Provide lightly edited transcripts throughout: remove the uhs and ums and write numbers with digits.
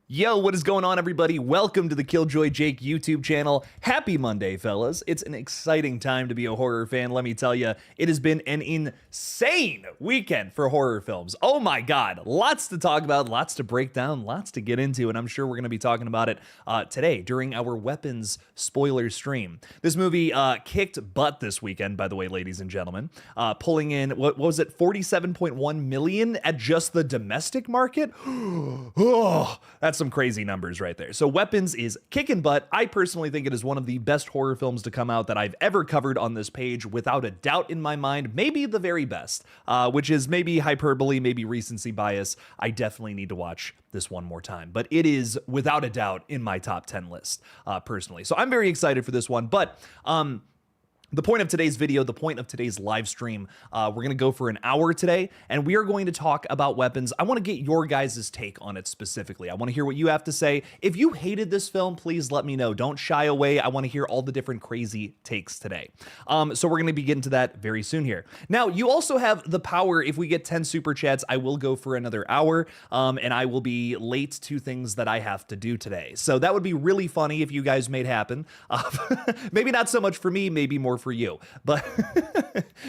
Yo, what is going on, everybody? Welcome to the Killjoy Jake YouTube channel. Happy Monday, fellas. It's an exciting time to be a horror fan, let me tell you. It has been an insane weekend for horror films. Oh my god, lots to talk about, lots to break down, lots to get into, and I'm sure we're going to be talking about it today during our Weapons spoiler stream. This movie kicked butt this weekend, by the way, ladies and gentlemen, pulling in, what was it, 47.1 million at just the domestic market? Oh, that's some crazy numbers right there. So Weapons is kicking butt. I personally think it is one of the best horror films to come out that I've ever covered on this page, without a doubt in my mind. Maybe the very best, which is maybe hyperbole, maybe recency bias. I definitely need to watch this one more time, but it is without a doubt in my top 10 list personally. So I'm very excited for this one, but the point of today's video, the point of today's live stream, we're going to go for an hour today, and we are going to talk about Weapons. I want to get your guys' take on it specifically. I want to hear what you have to say. If you hated this film, please let me know. Don't shy away. I want to hear all the different crazy takes today. So we're going to be getting to that very soon here. Now, you also have the power. If we get 10 super chats, I will go for another hour, and I will be late to things that I have to do today. So that would be really funny if you guys made happen. Maybe not so much for me, maybe more for you, but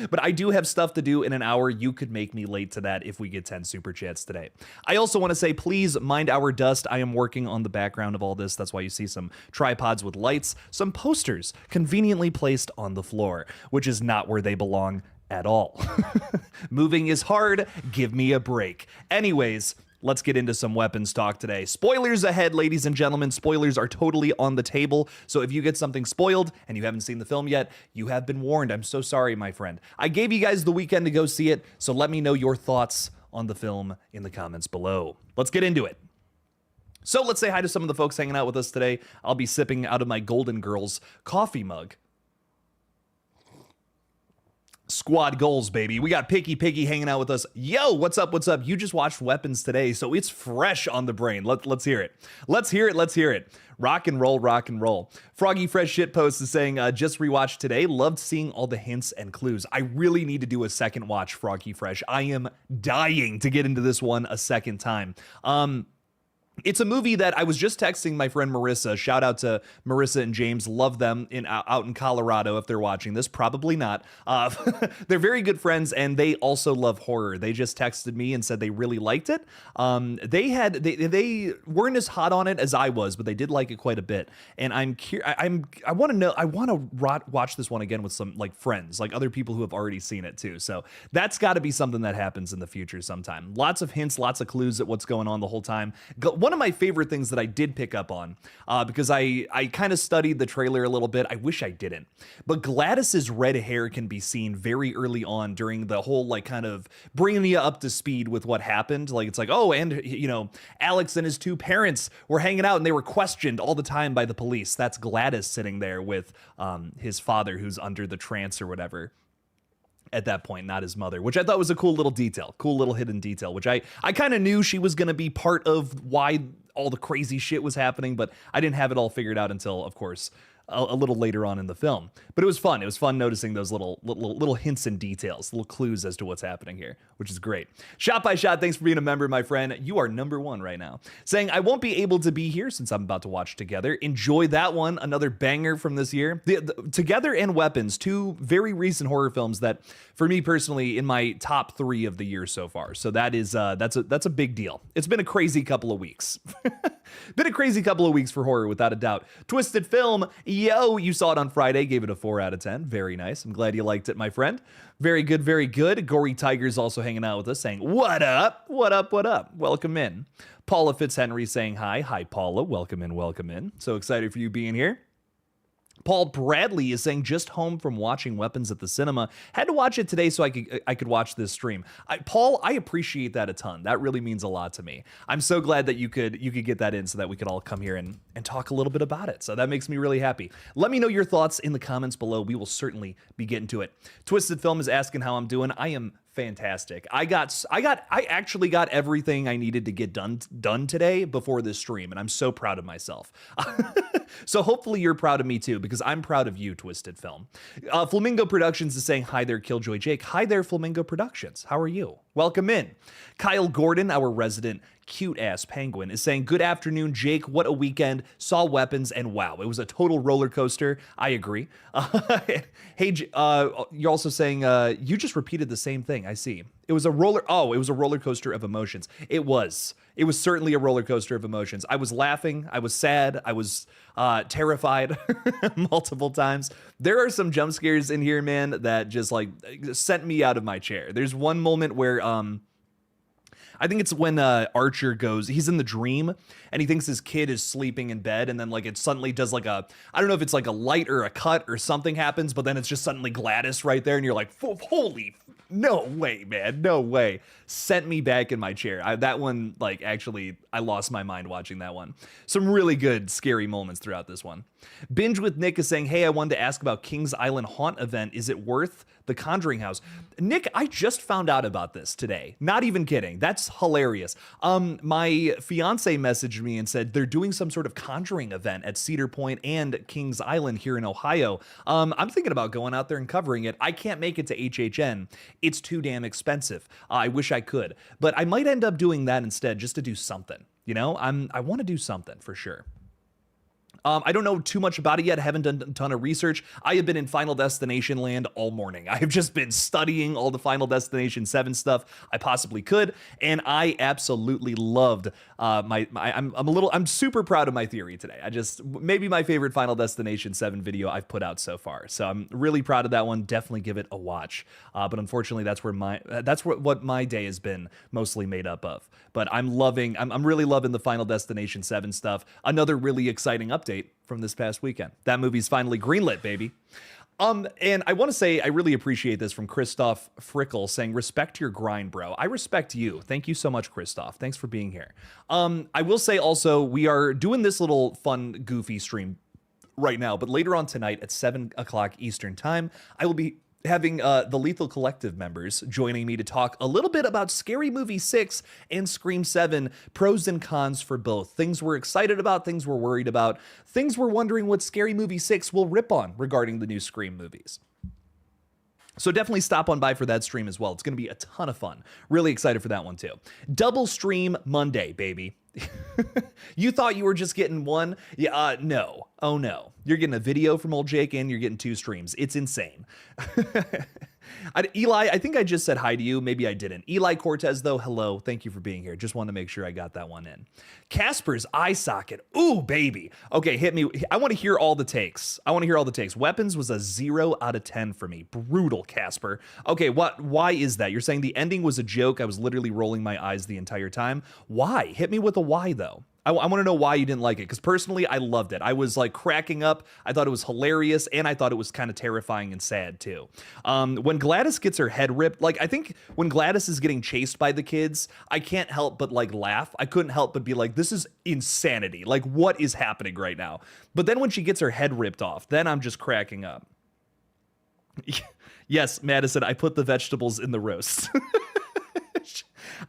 but I do have stuff to do in an hour. You could make me late to that if we get 10 super chats today. I also want to say, please mind our dust. I am working on the background of all this. That's why you see some tripods with lights, some posters conveniently placed on the floor, which is not where they belong at all. Moving is hard. Give me a break. Anyways, let's get into some Weapons talk today. Spoilers ahead, ladies and gentlemen. Spoilers are totally on the table. So if you get something spoiled and you haven't seen the film yet, you have been warned. I'm so sorry, my friend. I gave you guys the weekend to go see it, so let me know your thoughts on the film in the comments below. Let's get into it. So let's say hi to some of the folks hanging out with us today. I'll be sipping out of my Golden Girls coffee mug. Squad goals, baby. We got Picky hanging out with us. Yo, what's up? What's up? You just watched Weapons today, so it's fresh on the brain. Let's hear it. Let's hear it. Let's hear it. Rock and roll, rock and roll. Froggy Fresh Shitpost is saying, just rewatched today. Loved seeing all the hints and clues. I really need to do a second watch, Froggy Fresh. I am dying to get into this one a second time. It's a movie that I was just texting my friend Marissa. Shout out to Marissa and James. Love them out in Colorado if they're watching this. Probably not. They're very good friends, and they also love horror. They just texted me and said they really liked it. They weren't as hot on it as I was, but they did like it quite a bit. And I want to know. I want to watch this one again with some like friends, like other people who have already seen it too. So that's got to be something that happens in the future sometime. Lots of hints, lots of clues at what's going on the whole time. One of my favorite things that I did pick up on, because I kind of studied the trailer a little bit. I wish I didn't. But Gladys's red hair can be seen very early on during the whole, like, kind of bringing you up to speed with what happened. Like, it's like, oh, and, you know, Alex and his two parents were hanging out and they were questioned all the time by the police. That's Gladys sitting there with his father, who's under the trance or whatever at that point, not his mother, which I thought was a cool little detail, cool little hidden detail, which I kind of knew she was going to be part of why all the crazy shit was happening, but I didn't have it all figured out until, of course, a little later on in the film. But it was fun. It was fun noticing those little hints and details, little clues as to what's happening here, which is great. Shot by Shot, thanks for being a member, my friend. You are #1 right now. Saying, I won't be able to be here since I'm about to watch Together. Enjoy that one. Another banger from this year. Together and Weapons, two very recent horror films that, for me personally, in my top 3 of the year so far. So that is that's a big deal. It's been a crazy couple of weeks. Been a crazy couple of weeks for horror, without a doubt. Twisted Film, yo, you saw it on Friday, gave it a 4 out of 10. Very nice. I'm glad you liked it, my friend. Very good, very good. Gory Tiger's also hanging out with us, saying, what up? What up? What up? Welcome in. Paula Fitzhenry saying hi. Hi, Paula. Welcome in, welcome in. So excited for you being here. Paul Bradley is saying, just home from watching Weapons at the cinema. Had to watch it today so I could watch this stream. Paul, I appreciate that a ton. That really means a lot to me. I'm so glad that you could get that in so that we could all come here and talk a little bit about it. So that makes me really happy. Let me know your thoughts in the comments below. We will certainly be getting to it. Twisted Film is asking how I'm doing. I am fantastic. I actually got everything I needed to get done today before this stream, and I'm so proud of myself. So hopefully you're proud of me too, because I'm proud of you, Twisted Film. Flamingo Productions is saying, hi there, Killjoy Jake. Hi there, Flamingo Productions. How are you? Welcome in. Kyle Gordon, our resident cute ass penguin is saying, good afternoon, Jake. What a weekend. Saw Weapons, and wow, it was a total roller coaster. I agree. Hey, you're also saying you just repeated the same thing. I see. It was a roller coaster of emotions. It was certainly a roller coaster of emotions. I was laughing, I was sad, I was terrified multiple times. There are some jump scares in here, man, that just like sent me out of my chair. There's one moment where I think it's when Archer he's in the dream and he thinks his kid is sleeping in bed, and then like it suddenly does like I don't know if it's like a light or a cut or something happens, but then it's just suddenly Gladys right there and you're like, holy, no way, man, no way. Sent me back in my chair. That one, like, actually, I lost my mind watching that one. Some really good scary moments throughout this one. Binge with Nick is saying, hey, I wanted to ask about Kings Island Haunt event. Is it worth the Conjuring house? Nick, I just found out about this today. Not even kidding. That's hilarious. My fiance messaged me and said they're doing some sort of Conjuring event at Cedar Point and Kings Island here in Ohio. I'm thinking about going out there and covering it. I can't make it to HHN. It's too damn expensive. I wish I could, but I might end up doing that instead just to do something. You know, I want to do something for sure. I don't know too much about it yet. I haven't done a ton of research. I have been in Final Destination land all morning. I have just been studying all the Final Destination 7 stuff I possibly could, and I absolutely loved I'm super proud of my theory today. Maybe my favorite Final Destination 7 video I've put out so far. So I'm really proud of that one. Definitely give it a watch. But unfortunately, that's what my day has been mostly made up of. But I'm really loving the Final Destination 7 stuff. Another really exciting update from this past weekend. That movie's finally greenlit, baby. And I want to say I really appreciate this from Christoph Frickel saying, respect your grind, bro. I respect you. Thank you so much, Christoph. Thanks for being here. I will say also, we are doing this little fun, goofy stream right now, but later on tonight at 7 o'clock Eastern time, I will be having the Lethal Collective members joining me to talk a little bit about Scary Movie 6 and Scream 7, pros and cons for both. Things we're excited about, things we're worried about, things we're wondering what Scary Movie 6 will rip on regarding the new Scream movies. So definitely stop on by for that stream as well. It's going to be a ton of fun. Really excited for that one too. Double stream Monday, baby. You thought you were just getting one? Yeah, no. Oh no. You're getting a video from old Jake and you're getting 2 streams. It's insane. Eli, I think I just said hi to you. Maybe I didn't. Eli Cortez, though, hello. Thank you for being here. Just wanted to make sure I got that one in. Casper's eye socket. Ooh, baby. Okay, hit me. I want to hear all the takes. Weapons was a 0 out of 10 for me. Brutal, Casper. Okay, why is that? You're saying the ending was a joke. I was literally rolling my eyes the entire time. Why? Hit me with a why, though. I want to know why you didn't like it, because personally, I loved it. I was like cracking up. I thought it was hilarious, and I thought it was kind of terrifying and sad too. When Gladys gets her head ripped, like I think when Gladys is getting chased by the kids, I can't help but like laugh. I couldn't help but be like, this is insanity. Like, what is happening right now? But then when she gets her head ripped off, then I'm just cracking up. Yes, Madison, I put the vegetables in the roast.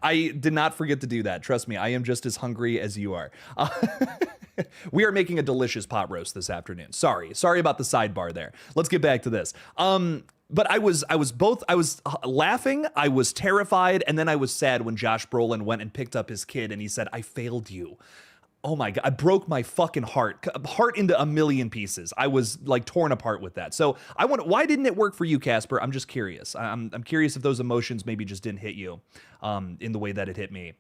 I did not forget to do that. Trust me, I am just as hungry as you are. We are making a delicious pot roast this afternoon. Sorry about the sidebar there. Let's get back to this. But I was laughing, I was terrified, and then I was sad when Josh Brolin went and picked up his kid and he said, I failed you. Oh my God, I broke my fucking heart into a million pieces. I was like torn apart with that. So why didn't it work for you, Casper? I'm just curious. I'm curious if those emotions maybe just didn't hit you in the way that it hit me.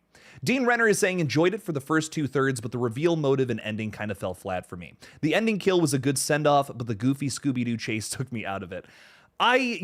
Dean Renner is saying, enjoyed it for the first 2/3, but the reveal, motive, and ending kind of fell flat for me. The ending kill was a good send-off, but the goofy Scooby-Doo chase took me out of it. I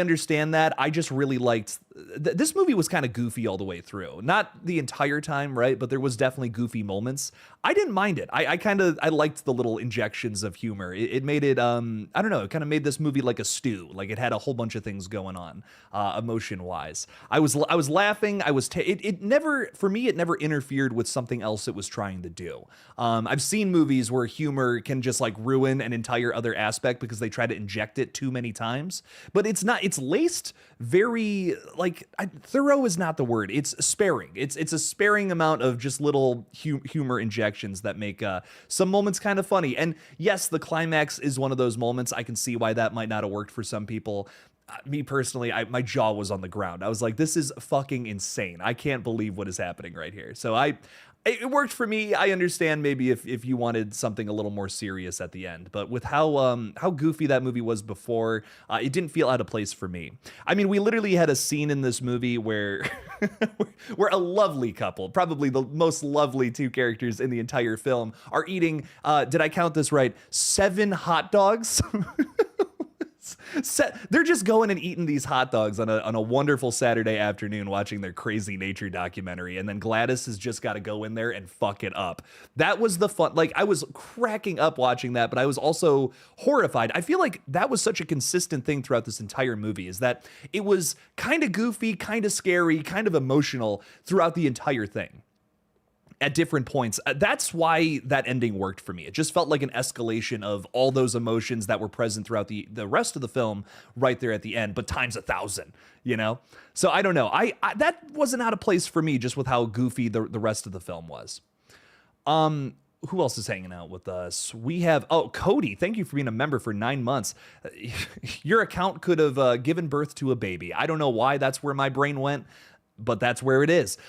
understand that. I just really liked this movie was kind of goofy all the way through. Not the entire time, right? But there was definitely goofy moments. I didn't mind it. I liked the little injections of humor. It made it, I don't know, it kind of made this movie like a stew. Like it had a whole bunch of things going on, emotion-wise. I was laughing. It never, for me, it never interfered with something else it was trying to do. I've seen movies where humor can just like ruin an entire other aspect because they try to inject it too many times. But it's laced very, thorough is not the word. It's sparing. It's a sparing amount of just little humor injections that make some moments kind of funny. And yes, the climax is one of those moments. I can see why that might not have worked for some people. me personally, my jaw was on the ground. I was like, this is fucking insane. I can't believe what is happening right here. So it worked for me. I understand maybe if you wanted something a little more serious at the end, but with how goofy that movie was before, it didn't feel out of place for me. I mean, we literally had a scene in this movie where where a lovely couple, probably the most lovely two characters in the entire film, are eating, did I count this right, 7 hot dogs? They're just going and eating these hot dogs on a wonderful Saturday afternoon watching their crazy nature documentary, and then Gladys has just got to go in there and fuck it up. That was the fun. Like, I was cracking up watching that, but I was also horrified. I feel like that was such a consistent thing throughout this entire movie, is that it was kind of goofy, kind of scary, kind of emotional throughout the entire thing at different points. That's why that ending worked for me. It just felt like an escalation of all those emotions that were present throughout the rest of the film right there at the end, but times 1,000, you know? So I don't know. I that wasn't out of place for me, just with how goofy the rest of the film was. Who else is hanging out with us? We have, Cody, thank you for being a member for 9 months. Your account could have given birth to a baby. I don't know why that's where my brain went, but that's where it is.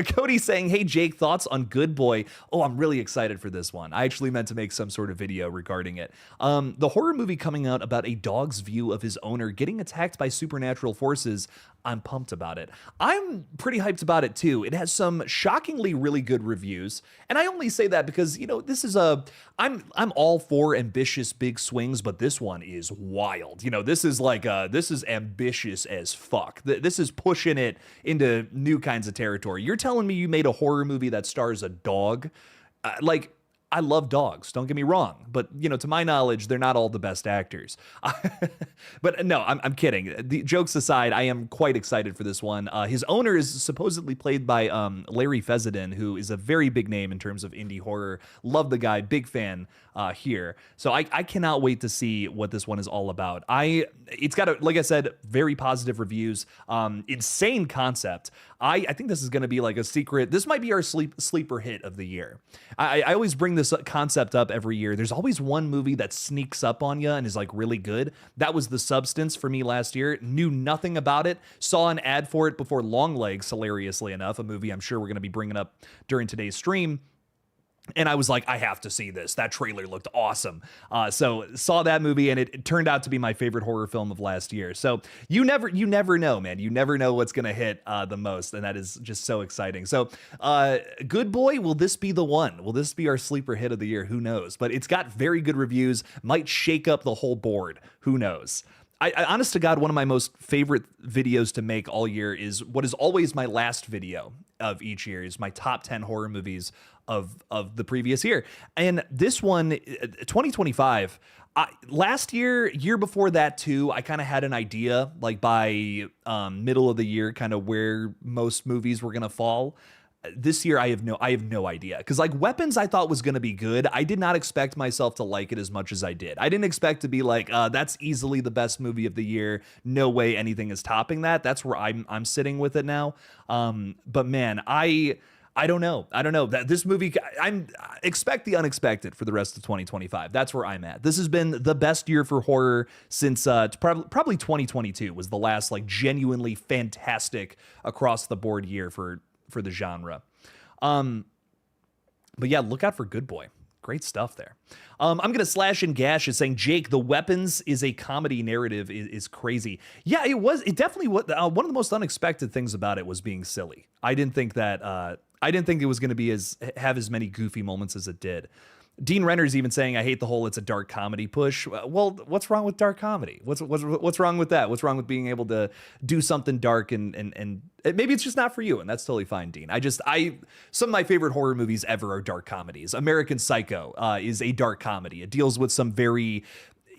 Cody saying, hey, Jake, thoughts on Good Boy? Oh, I'm really excited for this one. I actually meant to make some sort of video regarding it. The horror movie coming out about a dog's view of his owner getting attacked by supernatural forces. I'm pumped about it. I'm pretty hyped about it too. It has some shockingly really good reviews. And I only say that because, you know, this is I'm all for ambitious big swings, but this one is wild. You know, this is this is ambitious as fuck. This is pushing it into new kinds of territory. You're telling me you made a horror movie that stars a dog? I love dogs, don't get me wrong, but, you know, to my knowledge, they're not all the best actors. But no, I'm kidding. The jokes aside, I am quite excited for this one. His owner is supposedly played by Larry Fessenden, who is a very big name in terms of indie horror. Love the guy, big fan here. So I cannot wait to see what this one is all about. It's got, like I said, very positive reviews, insane concept. I think this is going to be like a secret. This might be our sleeper hit of the year. I always bring this concept up every year. There's always one movie that sneaks up on you and is like really good. That was The Substance for me last year. Knew nothing about it. Saw an ad for it before Longlegs, hilariously enough, a movie I'm sure we're going to be bringing up during today's stream. And I was like, I have to see this. That trailer looked awesome. So saw that movie, and it turned out to be my favorite horror film of last year. So you never know, man. You never know what's going to hit the most, and that is just so exciting. So Good Boy, will this be the one? Will this be our sleeper hit of the year? Who knows? But it's got very good reviews. Might shake up the whole board. Who knows? I honest to God, one of my most favorite videos to make all year is what is always my last video of each year, is my top 10 horror movies of the previous year. And this one, 2025, last year before that too, I kind of had an idea, like by middle of the year, kind of where most movies were going to fall. This year, I have no idea. Because like Weapons, I thought was going to be good. I did not expect myself to like it as much as I did. I didn't expect to be like, that's easily the best movie of the year. No way anything is topping that. That's where I'm sitting with it now. But man, I don't know. That this movie, expect the unexpected for the rest of 2025. That's where I'm at. This has been the best year for horror since probably 2022 was the last like genuinely fantastic across the board year for the genre. But yeah, look out for Good Boy. Great stuff there. I'm going to slash and gash is saying, Jake, The Weapons is a comedy narrative is crazy. Yeah, it was. It definitely was. One of the most unexpected things about it was being silly. I didn't think it was going to have as many goofy moments as it did. Dean Renner's even saying, I hate the whole it's a dark comedy push. Well, what's wrong with dark comedy? What's wrong with that? What's wrong with being able to do something dark and maybe it's just not for you, and that's totally fine, Dean. Some of my favorite horror movies ever are dark comedies. American Psycho is a dark comedy. It deals with some very,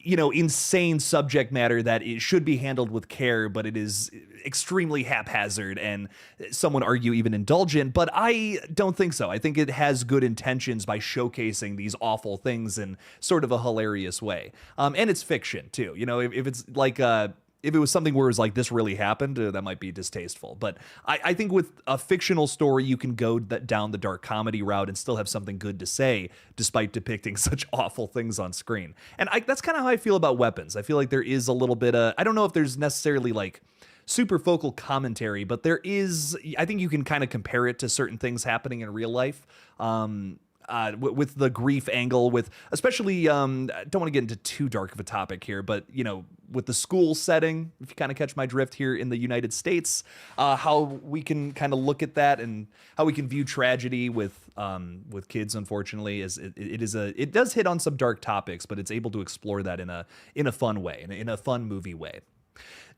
insane subject matter that it should be handled with care, but it is extremely haphazard and some would argue even indulgent, but I don't think so. I think it has good intentions by showcasing these awful things in sort of a hilarious way. And it's fiction too. If it's like if it was something where it was like this really happened, that might be distasteful. But I think with a fictional story, you can go down the dark comedy route and still have something good to say, despite depicting such awful things on screen. And that's kind of how I feel about Weapons. I feel like there is a little bit of, I don't know if there's necessarily like super focal commentary, but there is, I think you can kind of compare it to certain things happening in real life. With the grief angle, with especially, I don't want to get into too dark of a topic here, but you know, with the school setting, if you kind of catch my drift here in the United States, how we can kind of look at that and how we can view tragedy with kids. Unfortunately, is it does hit on some dark topics, but it's able to explore that in a fun way, in a fun movie way.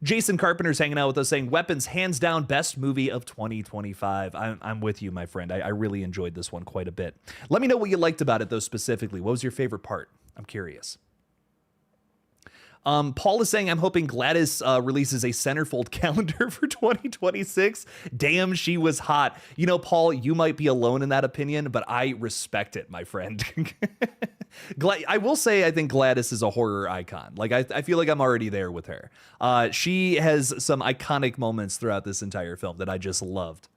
Jason Carpenter's hanging out with us saying, Weapons, hands down, best movie of 2025. I'm with you, my friend. I really enjoyed this one quite a bit. Let me know what you liked about it, though, specifically. What was your favorite part? I'm curious. Paul is saying, I'm hoping Gladys releases a centerfold calendar for 2026. Damn, she was hot. You know, Paul, you might be alone in that opinion, but I respect it, my friend. I will say, I think Gladys is a horror icon. Like, I feel like I'm already there with her. She has some iconic moments throughout this entire film that I just loved.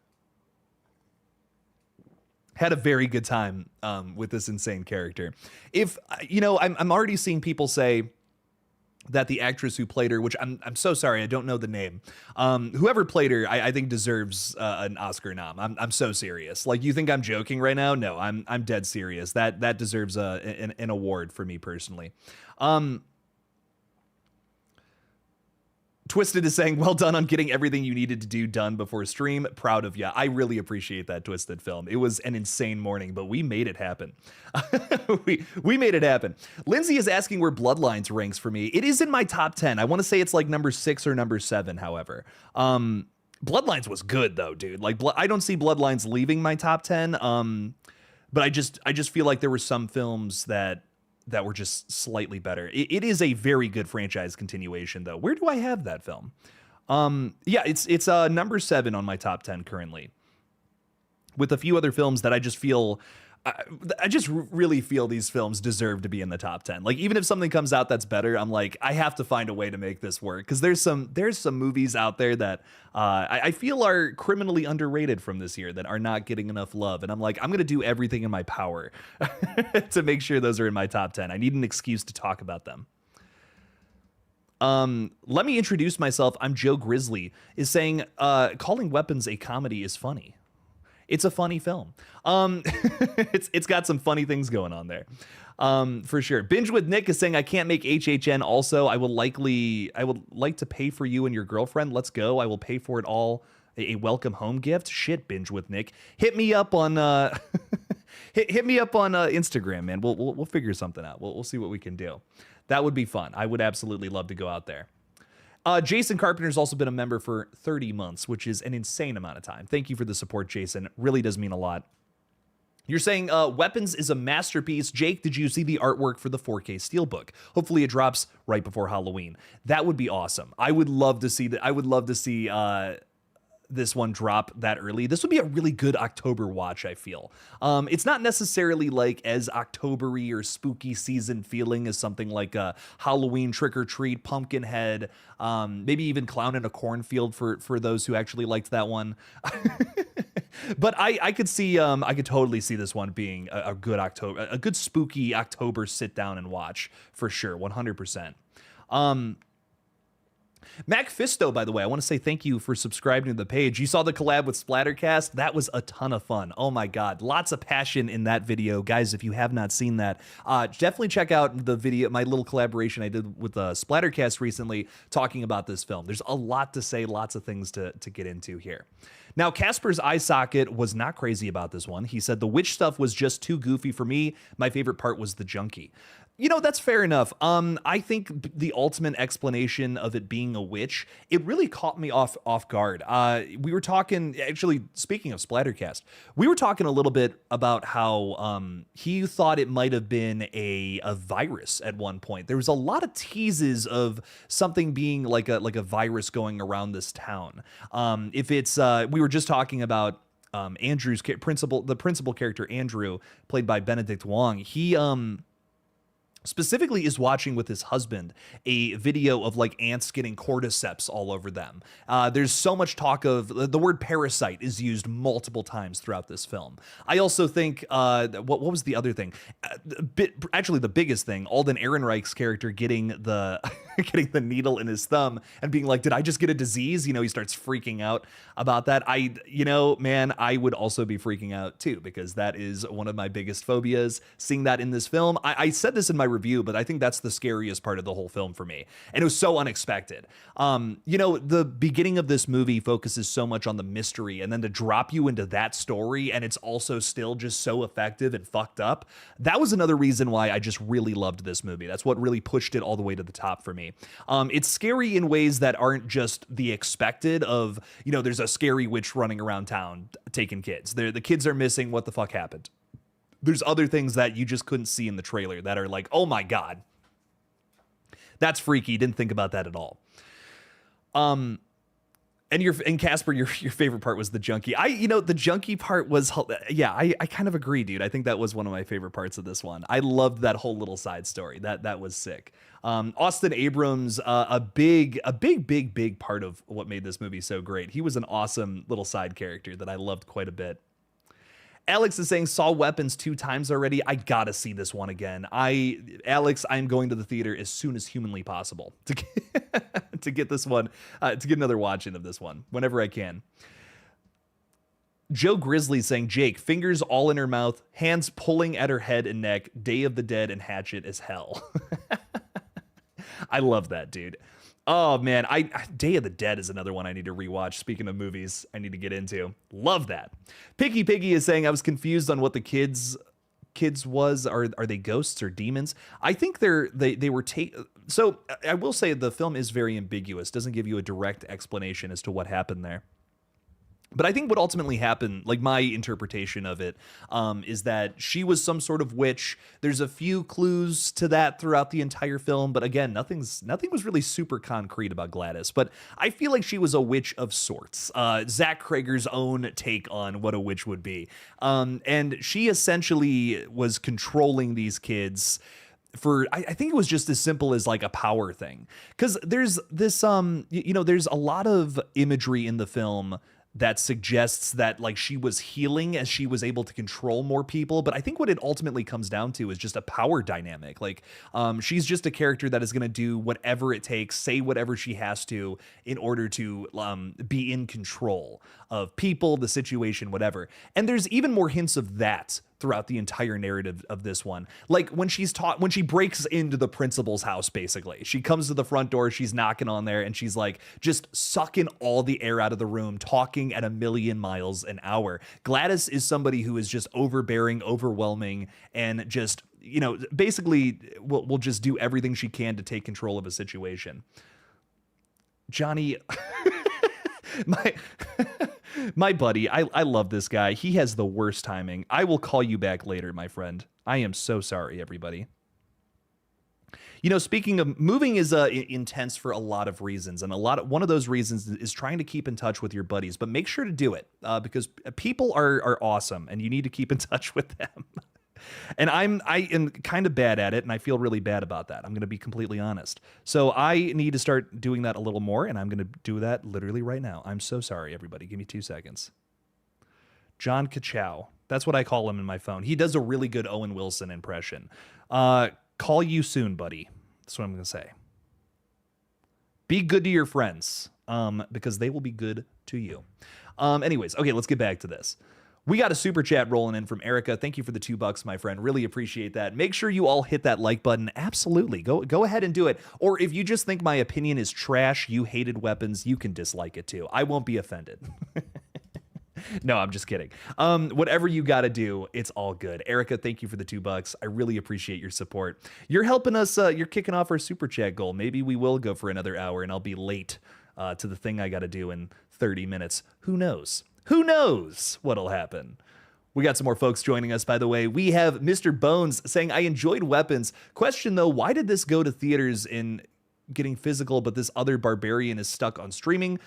Had a very good time with this insane character. If, you know, I'm already seeing people say that the actress who played her, which I'm so sorry, I don't know the name. Whoever played her, I think deserves an Oscar nom. I'm so serious. Like, you think I'm joking right now? No, I'm dead serious. That deserves an award for me personally. Twisted is saying, well done on getting everything you needed to do done before stream. Proud of ya. I really appreciate that, Twisted Film. It was an insane morning, but we made it happen. we made it happen. Lindsay is asking where Bloodlines ranks for me. It is in my top 10. I want to say it's like number 6 or number 7, however. Bloodlines was good, though, dude. Like, I don't see Bloodlines leaving my top 10. But I just feel like there were some films that were just slightly better. It is a very good franchise continuation, though. Where do I have that film? Yeah, it's number 7 on my top 10 currently, with a few other films that I just feel, I just really feel these films deserve to be in the top 10. Like, even if something comes out that's better, I'm like, I have to find a way to make this work, because there's some movies out there that I feel are criminally underrated from this year that are not getting enough love, and I'm like, I'm gonna do everything in my power to make sure those are in my top 10. I need an excuse to talk about them. Let me introduce myself. I'm Joe Grizzly is saying, calling Weapons a comedy is funny. It's a funny film. It's got some funny things going on there, for sure. Binge with Nick is saying, I can't make HHN also. I would like to pay for you and your girlfriend. Let's go. I will pay for it all. A welcome home gift. Shit, Binge with Nick. Hit me up on hit me up on Instagram, man. We'll figure something out. We'll see what we can do. That would be fun. I would absolutely love to go out there. Jason Carpenter's also been a member for 30 months, which is an insane amount of time. Thank you for the support, Jason. Really does mean a lot. You're saying Weapons is a masterpiece. Jake, did you see the artwork for the 4K Steelbook? Hopefully it drops right before Halloween. That would be awesome. I would love to see that. I would love to see this one drop that early. This would be a really good October watch, I feel. It's not necessarily like as October-y or spooky season feeling as something like a Halloween Trick or Treat, Pumpkinhead, maybe even Clown in a Cornfield for those who actually liked that one. But I could see, I could totally see this one being a good spooky October sit down and watch for sure, 100%. Mac Fisto, by the way, I want to say thank you for subscribing to the page. You saw the collab with Splattercast. That was a ton of fun. Oh my God. Lots of passion in that video. Guys, if you have not seen that, definitely check out the video, my little collaboration I did with Splattercast recently talking about this film. There's a lot to say, lots of things to get into here. Now, Casper's eye socket was not crazy about this one. He said, the witch stuff was just too goofy for me. My favorite part was the junkie. You know, that's fair enough. I think the ultimate explanation of it being a witch, it really caught me off guard. We were talking, actually, speaking of Splattercast, we were talking a little bit about how he thought it might have been a virus at one point. There was a lot of teases of something being like a virus going around this town. If it's, we were just talking about Andrew's the principal character, Andrew, played by Benedict Wong. specifically is watching with his husband a video of like ants getting cordyceps all over them. There's so much talk of the word parasite is used multiple times throughout this film. I also think what was the other thing? Actually, the biggest thing, Alden Ehrenreich's character getting the getting the needle in his thumb and being like, "Did I just get a disease?" You know, he starts freaking out about that. Man, I would also be freaking out too, because that is one of my biggest phobias. Seeing that in this film, I said this in my review, but I think that's the scariest part of the whole film for me. And it was so unexpected. The beginning of this movie focuses so much on the mystery, and then to drop you into that story, and it's also still just so effective and fucked up. That was another reason why I just really loved this movie. That's what really pushed it all the way to the top for me. It's scary in ways that aren't just the expected of, there's a scary witch running around town taking kids. The kids are missing. What the fuck happened? There's other things that you just couldn't see in the trailer that are like, oh my God, that's freaky. Didn't think about that at all. And Casper, your favorite part was the junkie. The junkie part was, I kind of agree, dude. I think that was one of my favorite parts of this one. I loved that whole little side story. That was sick. Austin Abrams, a big part of what made this movie so great. He was an awesome little side character that I loved quite a bit. Alex is saying, saw Weapons 2 times already. I gotta see this one again. Alex, I'm going to the theater as soon as humanly possible to get this one, to get another watching of this one whenever I can. Joe Grizzly saying, Jake, fingers all in her mouth, hands pulling at her head and neck, Day of the Dead and Hatchet as hell. I love that, dude. Oh man, Day of the Dead is another one I need to rewatch. Speaking of movies, I need to get into. Love that. Picky Piggy is saying, I was confused on what the kids was. Are they ghosts or demons? I think they were so I will say the film is very ambiguous. Doesn't give you a direct explanation as to what happened there. But I think what ultimately happened, like my interpretation of it, is that she was some sort of witch. There's a few clues to that throughout the entire film, but again, nothing was really super concrete about Gladys. But I feel like she was a witch of sorts. Zach Krager's own take on what a witch would be, and she essentially was controlling these kids. I think it was just as simple as like a power thing, because there's this there's a lot of imagery in the film that suggests that like she was healing as she was able to control more people. But I think what it ultimately comes down to is just a power dynamic. Like she's just a character that is going to do whatever it takes, say whatever she has to in order to be in control of people, the situation, whatever. And there's even more hints of that throughout the entire narrative of this one. Like when she breaks into the principal's house, basically, she comes to the front door, she's knocking on there, and she's like just sucking all the air out of the room, talking at 1,000,000 miles an hour. Gladys is somebody who is just overbearing, overwhelming, and just, basically will just do everything she can to take control of a situation. Johnny, my buddy, I love this guy. He has the worst timing. I will call you back later, my friend. I am so sorry, everybody. Speaking of, moving is intense for a lot of reasons, and one of those reasons is trying to keep in touch with your buddies, but make sure to do it because people are awesome, and you need to keep in touch with them. And I am kind of bad at it, and I feel really bad about that. I'm going to be completely honest. So I need to start doing that a little more, and I'm going to do that literally right now. I'm so sorry, everybody. Give me 2 seconds. John Kachow. That's what I call him in my phone. He does a really good Owen Wilson impression. Call you soon, buddy. That's what I'm going to say. Be good to your friends, because they will be good to you. Anyways, okay, let's get back to this. We got a super chat rolling in from Erica. Thank you for the $2, my friend. Really appreciate that. Make sure you all hit that like button. Absolutely. Go ahead and do it. Or if you just think my opinion is trash, you hated Weapons, you can dislike it too. I won't be offended. No, I'm just kidding. Whatever you got to do, it's all good. Erica, thank you for the $2. I really appreciate your support. You're helping us. You're kicking off our super chat goal. Maybe we will go for another hour and I'll be late to the thing I got to do in 30 minutes. Who knows? Who knows what'll happen? We got some more folks joining us, by the way. We have Mr. Bones saying, I enjoyed Weapons. Question, though, why did this go to theaters in getting physical, but this other barbarian is stuck on streaming?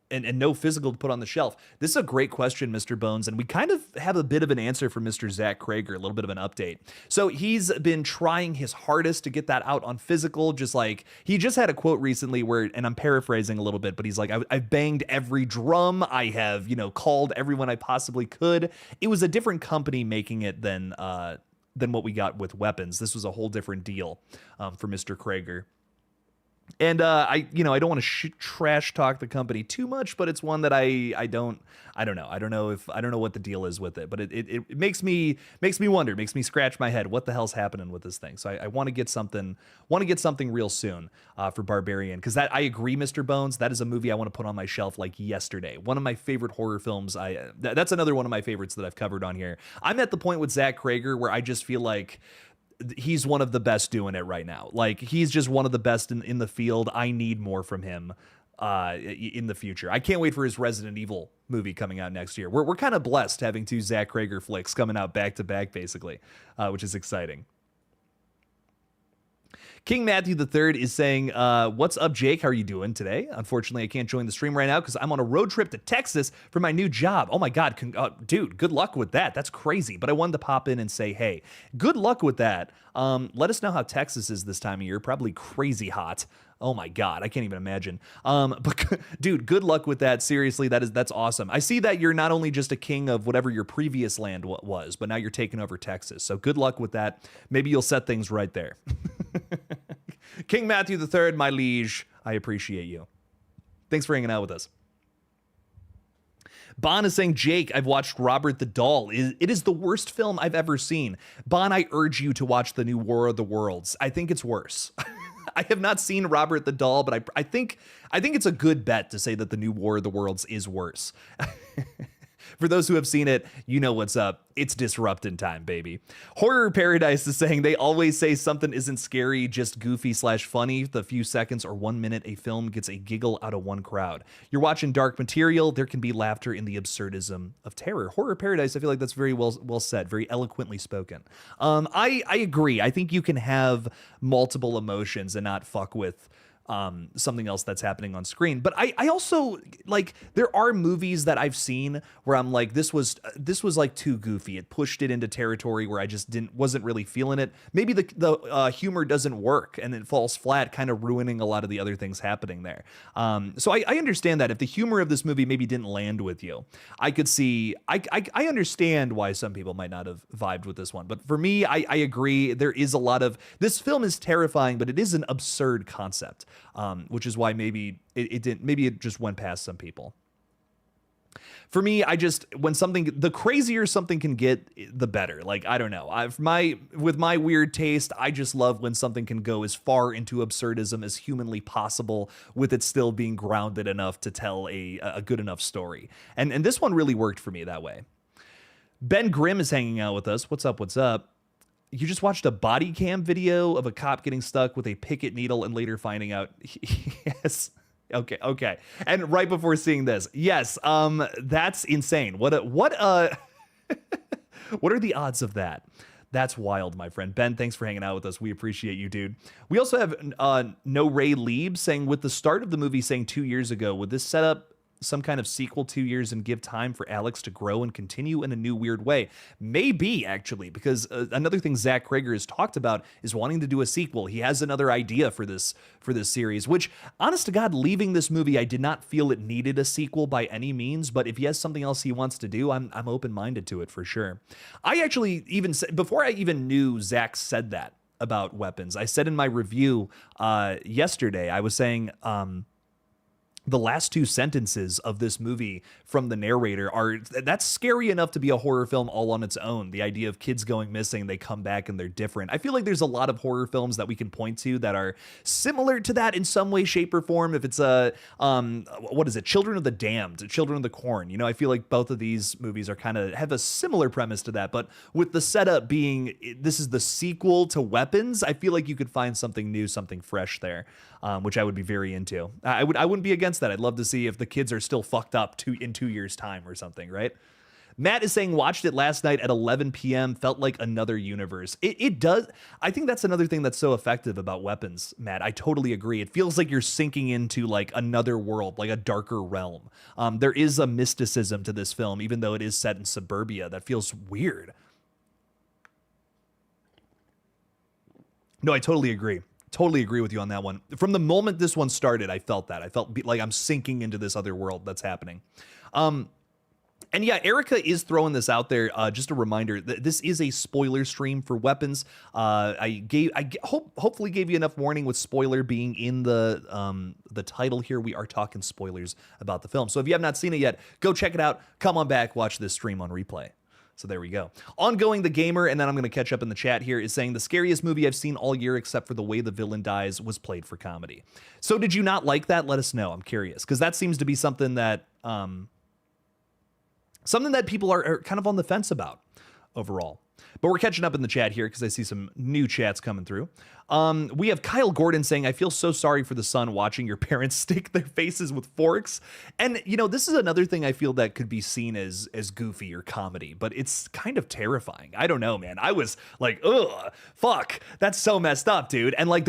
and no physical to put on the shelf? This is a great question, Mr. Bones, and we kind of have a bit of an answer from Mr. Zach Krager, a little bit of an update. So he's been trying his hardest to get that out on physical, just like he just had a quote recently where, and I'm paraphrasing a little bit, but he's like, I've banged every drum, I have, called everyone I possibly could. It was a different company making it than what we got with Weapons. This was a whole different deal for Mr. Krager. And I don't want to trash talk the company too much, but it's one that I don't know. I don't know what the deal is with it, but it makes me wonder, makes me scratch my head. What the hell's happening with this thing? So I want to get something real soon for Barbarian, because I agree, Mr. Bones. That is a movie I want to put on my shelf like yesterday. One of my favorite horror films. That's another one of my favorites that I've covered on here. I'm at the point with Zach Krager where I just feel like he's one of the best doing it right now. Like, he's just one of the best in the field. I need more from him in the future. I can't wait for his Resident Evil movie coming out next year. We're kind of blessed having two Zach Krager flicks coming out back to back, basically, which is exciting. King Matthew III is saying, what's up, Jake? How are you doing today? Unfortunately, I can't join the stream right now because I'm on a road trip to Texas for my new job. Oh my God, dude, good luck with that. That's crazy. But I wanted to pop in and say, hey, good luck with that. Let us know how Texas is this time of year. Probably crazy hot. Oh my God, I can't even imagine. But dude, good luck with that. Seriously, that's awesome. I see that you're not only just a king of whatever your previous land was, but now you're taking over Texas. So good luck with that. Maybe you'll set things right there. King Matthew III, my liege, I appreciate you. Thanks for hanging out with us. Bon is saying, Jake, I've watched Robert the Doll. It is the worst film I've ever seen. Bon, I urge you to watch the new War of the Worlds. I think it's worse. I have not seen Robert the Doll, but I think it's a good bet to say that the new War of the Worlds is worse. For those who have seen it, you know what's up. It's disrupting time, baby. Horror Paradise is saying they always say something isn't scary, just goofy/funny. The few seconds or 1 minute a film gets a giggle out of one crowd. You're watching dark material. There can be laughter in the absurdism of terror. Horror Paradise, I feel like that's very well said, very eloquently spoken. I agree. I think you can have multiple emotions and not fuck with something else that's happening on screen. But I also, like, there are movies that I've seen where I'm like, this was like too goofy. It pushed it into territory where I just wasn't really feeling it. Maybe the humor doesn't work and it falls flat, kind of ruining a lot of the other things happening there. So I understand that if the humor of this movie maybe didn't land with you, I could see, I understand why some people might not have vibed with this one. But for me, I agree. There is a lot of, this film is terrifying, but it is an absurd concept. Which is why maybe it didn't. Maybe it just went past some people. For me, the crazier something can get, the better. Like, I don't know. With my weird taste, I just love when something can go as far into absurdism as humanly possible, with it still being grounded enough to tell a good enough story. And this one really worked for me that way. Ben Grimm is hanging out with us. What's up? What's up? You just watched a body cam video of a cop getting stuck with a picket needle and later finding out. Yes. Okay. And right before seeing this, yes, that's insane. What are the odds of that? That's wild, my friend. Ben, thanks for hanging out with us. We appreciate you, dude. We also have No Ray Lieb saying, with the start of the movie saying 2 years ago, would this set up some kind of sequel 2 years and give time for Alex to grow and continue in a new weird way? Maybe, actually, because another thing Zach Krager has talked about is wanting to do a sequel. He has another idea for this series, which, honest to God, leaving this movie, I did not feel it needed a sequel by any means, but if he has something else he wants to do, I'm open-minded to it for sure. I actually even said, before I even knew Zach said that about Weapons, I said in my review yesterday, I was saying, the last two sentences of this movie from the narrator that's scary enough to be a horror film all on its own. The idea of kids going missing, they come back and they're different. I feel like there's a lot of horror films that we can point to that are similar to that in some way, shape, or form. If it's what is it? Children of the Damned, Children of the Corn. I feel like both of these movies have a similar premise to that, but with the setup being, this is the sequel to Weapons, I feel like you could find something new, something fresh there. Which I would be very into. I wouldn't be against that. I'd love to see if the kids are still fucked up in 2 years' time or something, right? Matt is saying watched it last night at 11 p.m. Felt like another universe. It does. I think that's another thing that's so effective about Weapons, Matt. I totally agree. It feels like you're sinking into like another world, like a darker realm. There is a mysticism to this film, even though it is set in suburbia. That feels weird. No, I totally agree. Totally agree with you on that one. From the moment this one started, I felt that. I felt like I'm sinking into this other world that's happening. And yeah, Erica is throwing this out there. Just a reminder that this is a spoiler stream for Weapons. Hopefully gave you enough warning with spoiler being in the title here. We are talking spoilers about the film. So if you have not seen it yet, go check it out. Come on back, watch this stream on replay. So there we go. Ongoing the Gamer, and then I'm going to catch up in the chat here, is saying the scariest movie I've seen all year except for the way the villain dies was played for comedy. So did you not like that? Let us know. I'm curious, because that seems to be something that people are kind of on the fence about overall. But we're catching up in the chat here because I see some new chats coming through. We have Kyle Gordon saying, I feel so sorry for the son watching your parents stick their faces with forks. And, you know, this is another thing I feel that could be seen as goofy or comedy, but it's kind of terrifying. I don't know, man. I was like, ugh, fuck, that's so messed up, dude. And like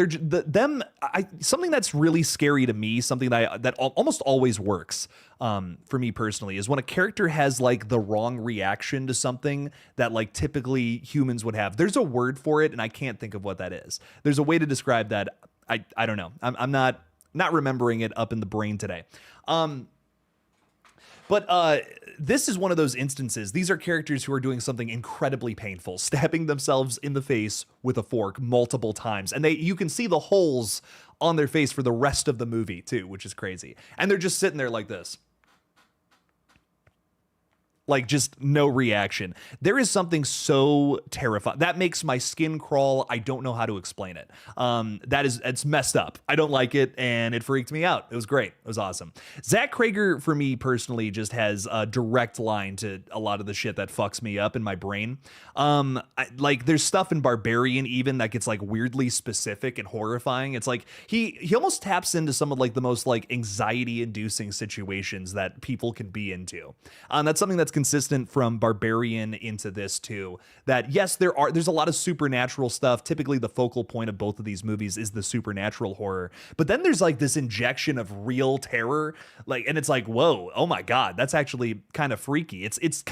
something that's really scary to me, something that almost always works for me personally, is when a character has like the wrong reaction to something that like typically humans would have. There's a word for it, and I can't think of what that is. There's a way to describe that. I don't know. I'm not remembering it up in the brain today. But this is one of those instances. These are characters who are doing something incredibly painful, stabbing themselves in the face with a fork multiple times. And you can see the holes on their face for the rest of the movie too, which is crazy. And they're just sitting there like this. Like just no reaction. There is something so terrifying that makes my skin crawl. I don't know how to explain it. It's messed up. I don't like it, and it freaked me out. It was great. It was awesome. Zach Krager, for me personally, just has a direct line to a lot of the shit that fucks me up in my brain. Like there's stuff in Barbarian even that gets like weirdly specific and horrifying. It's like he almost taps into some of like the most like anxiety-inducing situations that people can be into. That's something that's consistent from Barbarian into this too, that yes, there's a lot of supernatural stuff. Typically the focal point of both of these movies is the supernatural horror, but then there's like this injection of real terror, like, and it's like, whoa, oh my god, that's actually kind of freaky. It's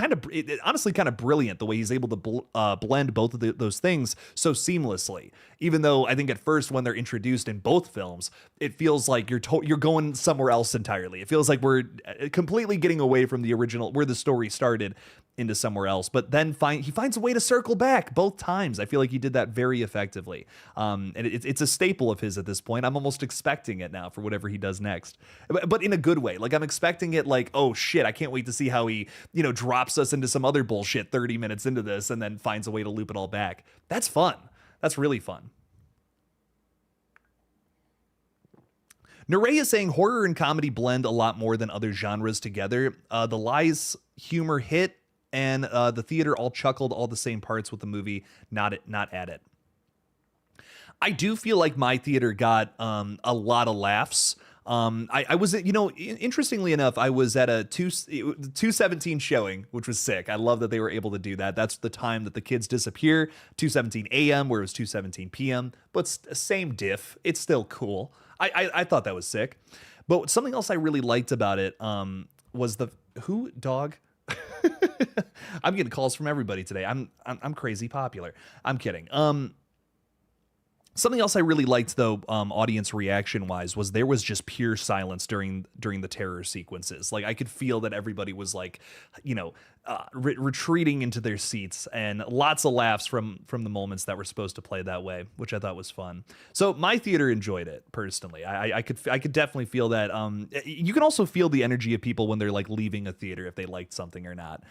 honestly kind of brilliant the way he's able to blend both of those things so seamlessly, even though I think at first when they're introduced in both films it feels like you're going somewhere else entirely. It feels like we're completely getting away from the original, where the story started, into somewhere else, but then he finds a way to circle back both times. I feel like he did that very effectively. And it's a staple of his at this point. I'm almost expecting it now for whatever he does next, but in a good way. Like I'm expecting it like, oh shit, I can't wait to see how he, drops us into some other bullshit 30 minutes into this and then finds a way to loop it all back. That's fun. That's really fun. Nerea is saying horror and comedy blend a lot more than other genres together. The lies humor hit, and the theater all chuckled all the same parts with the movie, not at it. I do feel like my theater got a lot of laughs. I was, interestingly enough, I was at a 2:17 showing, which was sick. I love that they were able to do that. That's the time that the kids disappear, 2:17 a.m., where it was 2:17 p.m., but same diff. It's still cool. I thought that was sick. But something else I really liked about it was dog? I'm getting calls from everybody today. I'm crazy popular. I'm kidding. Something else I really liked, though, audience reaction wise, was there was just pure silence during the terror sequences. Like I could feel that everybody was like, retreating into their seats, and lots of laughs from the moments that were supposed to play that way, which I thought was fun. So my theater enjoyed it personally. I could definitely feel that. You can also feel the energy of people when they're like leaving a theater if they liked something or not.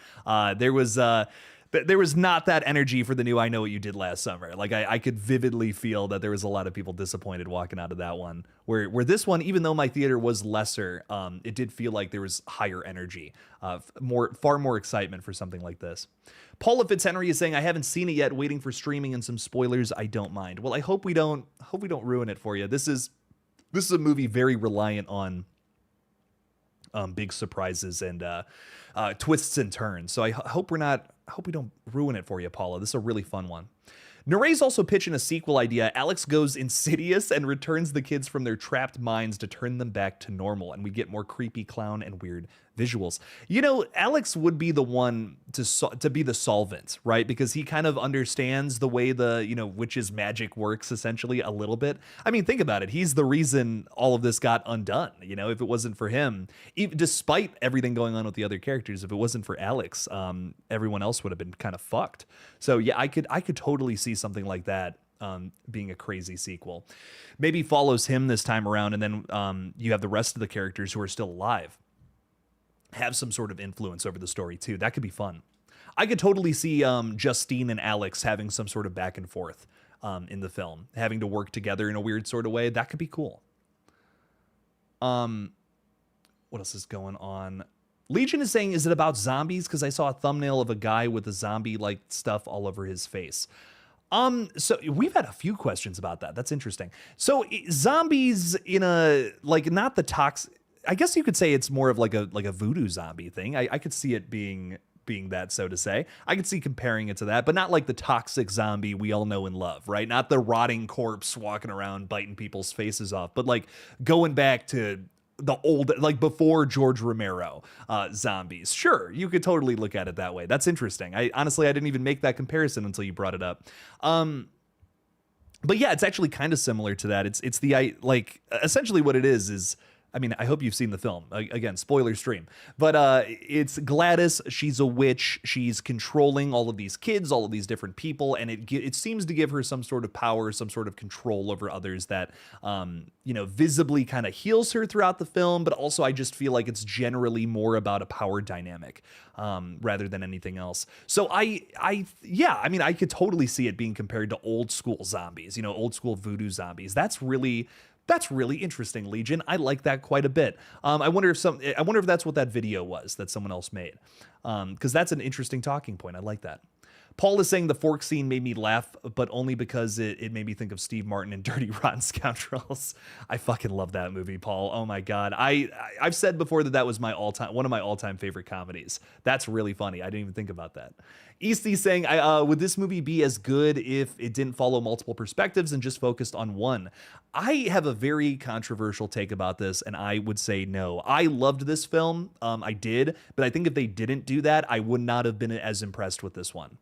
There was not that energy for the new I Know What You Did Last Summer. Like I could vividly feel that there was a lot of people disappointed walking out of that one. Where this one, even though my theater was lesser, it did feel like there was higher energy, far more excitement for something like this. Paula Fitzhenry is saying, I haven't seen it yet, waiting for streaming and some spoilers. I don't mind. Well, I hope we don't ruin it for you. This is a movie very reliant on big surprises and twists and turns. So I hope we don't ruin it for you, Paula. This is a really fun one. Nerey's also pitching a sequel idea. Alex goes insidious and returns the kids from their trapped minds to turn them back to normal, and we get more creepy clown and weird visuals. You know, Alex would be the one to be the solvent, right? Because he kind of understands the way the, witch's magic works essentially a little bit. I mean, think about it. He's the reason all of this got undone. If it wasn't for him, even despite everything going on with the other characters, if it wasn't for Alex, everyone else would have been kind of fucked. So yeah, I could totally see something like that being a crazy sequel. Maybe follows him this time around, and then you have the rest of the characters who are still alive have some sort of influence over the story too. That could be fun. I could totally see Justine and Alex having some sort of back and forth in the film, having to work together in a weird sort of way. That could be cool. What else is going on? Legion is saying, is it about zombies? Because I saw a thumbnail of a guy with a zombie-like stuff all over his face. So we've had a few questions about that. That's interesting. So zombies in a, not the toxic, I guess you could say it's more of like a voodoo zombie thing. I could see it being that, so to say. I could see comparing it to that, but not like the toxic zombie we all know and love, right? Not the rotting corpse walking around biting people's faces off, but like going back to the old, like before George Romero zombies. Sure, you could totally look at it that way. That's interesting. I didn't even make that comparison until you brought it up. But yeah, it's actually kind of similar to that. It's the essentially what it is. I mean, I hope you've seen the film. Again, spoiler stream. But it's Gladys. She's a witch. She's controlling all of these kids, all of these different people, and it seems to give her some sort of power, some sort of control over others that, visibly kind of heals her throughout the film. But also, I just feel like it's generally more about a power dynamic rather than anything else. So I could totally see it being compared to old school zombies, old school voodoo zombies. That's really interesting, Legion. I like that quite a bit. I wonder if that's what that video was that someone else made, because that's an interesting talking point. I like that. Paul is saying the fork scene made me laugh, but only because it made me think of Steve Martin and Dirty Rotten Scoundrels. I fucking love that movie, Paul. Oh my God. I've said before that was one of my all-time favorite comedies. That's really funny. I didn't even think about that. Easty saying, would this movie be as good if it didn't follow multiple perspectives and just focused on one? I have a very controversial take about this, and I would say no. I loved this film. I did, but I think if they didn't do that, I would not have been as impressed with this one.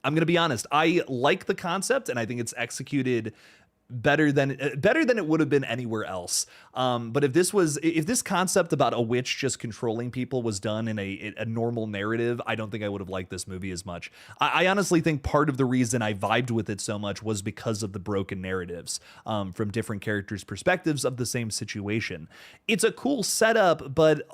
I'm going to be honest. I like the concept, and I think it's executed better than it would have been anywhere else. But if this concept about a witch just controlling people was done in a normal narrative, I don't think I would have liked this movie as much. I honestly think part of the reason I vibed with it so much was because of the broken narratives from different characters' perspectives of the same situation. It's a cool setup, but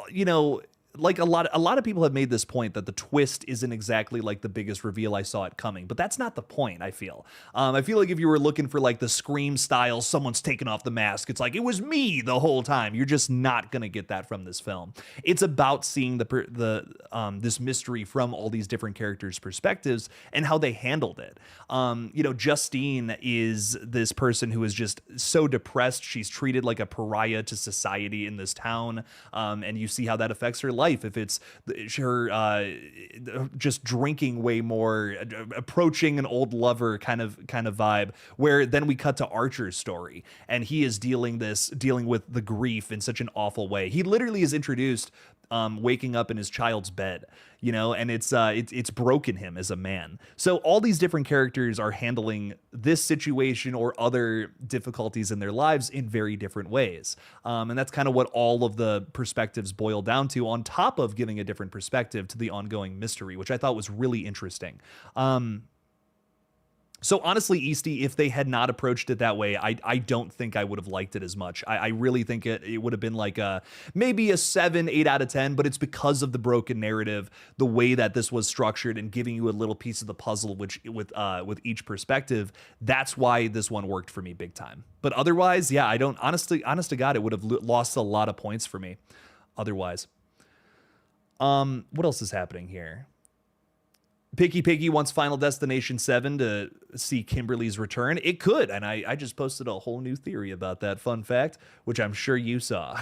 like a lot of people have made this point that the twist isn't exactly like the biggest reveal I saw it coming, but that's not the point. I feel like if you were looking for like the Scream style, someone's taken off the mask, it's like it was me the whole time. You're just not gonna get that from this film. It's about seeing this mystery from all these different characters' perspectives and how they handled it. Justine is this person who is just so depressed. She's treated like a pariah to society in this town, and you see how that affects her life. If it's her just drinking way more, approaching an old lover kind of vibe, where then we cut to Archer's story and he is dealing with the grief in such an awful way. He literally is introduced waking up in his child's bed, and it's broken him as a man. So all these different characters are handling this situation or other difficulties in their lives in very different ways. And that's kind of what all of the perspectives boil down to, on top of giving a different perspective to the ongoing mystery, which I thought was really interesting. So honestly, Easty, if they had not approached it that way, I don't think I would have liked it as much. I really think it would have been like maybe a 7, 8 out of 10, but it's because of the broken narrative, the way that this was structured and giving you a little piece of the puzzle, which with each perspective, that's why this one worked for me big time. But otherwise, yeah, honest to God, it would have lost a lot of points for me otherwise. What else is happening here? Picky Piggy wants Final Destination 7 to see Kimberly's return. It could, and I just posted a whole new theory about that, fun fact, which I'm sure you saw.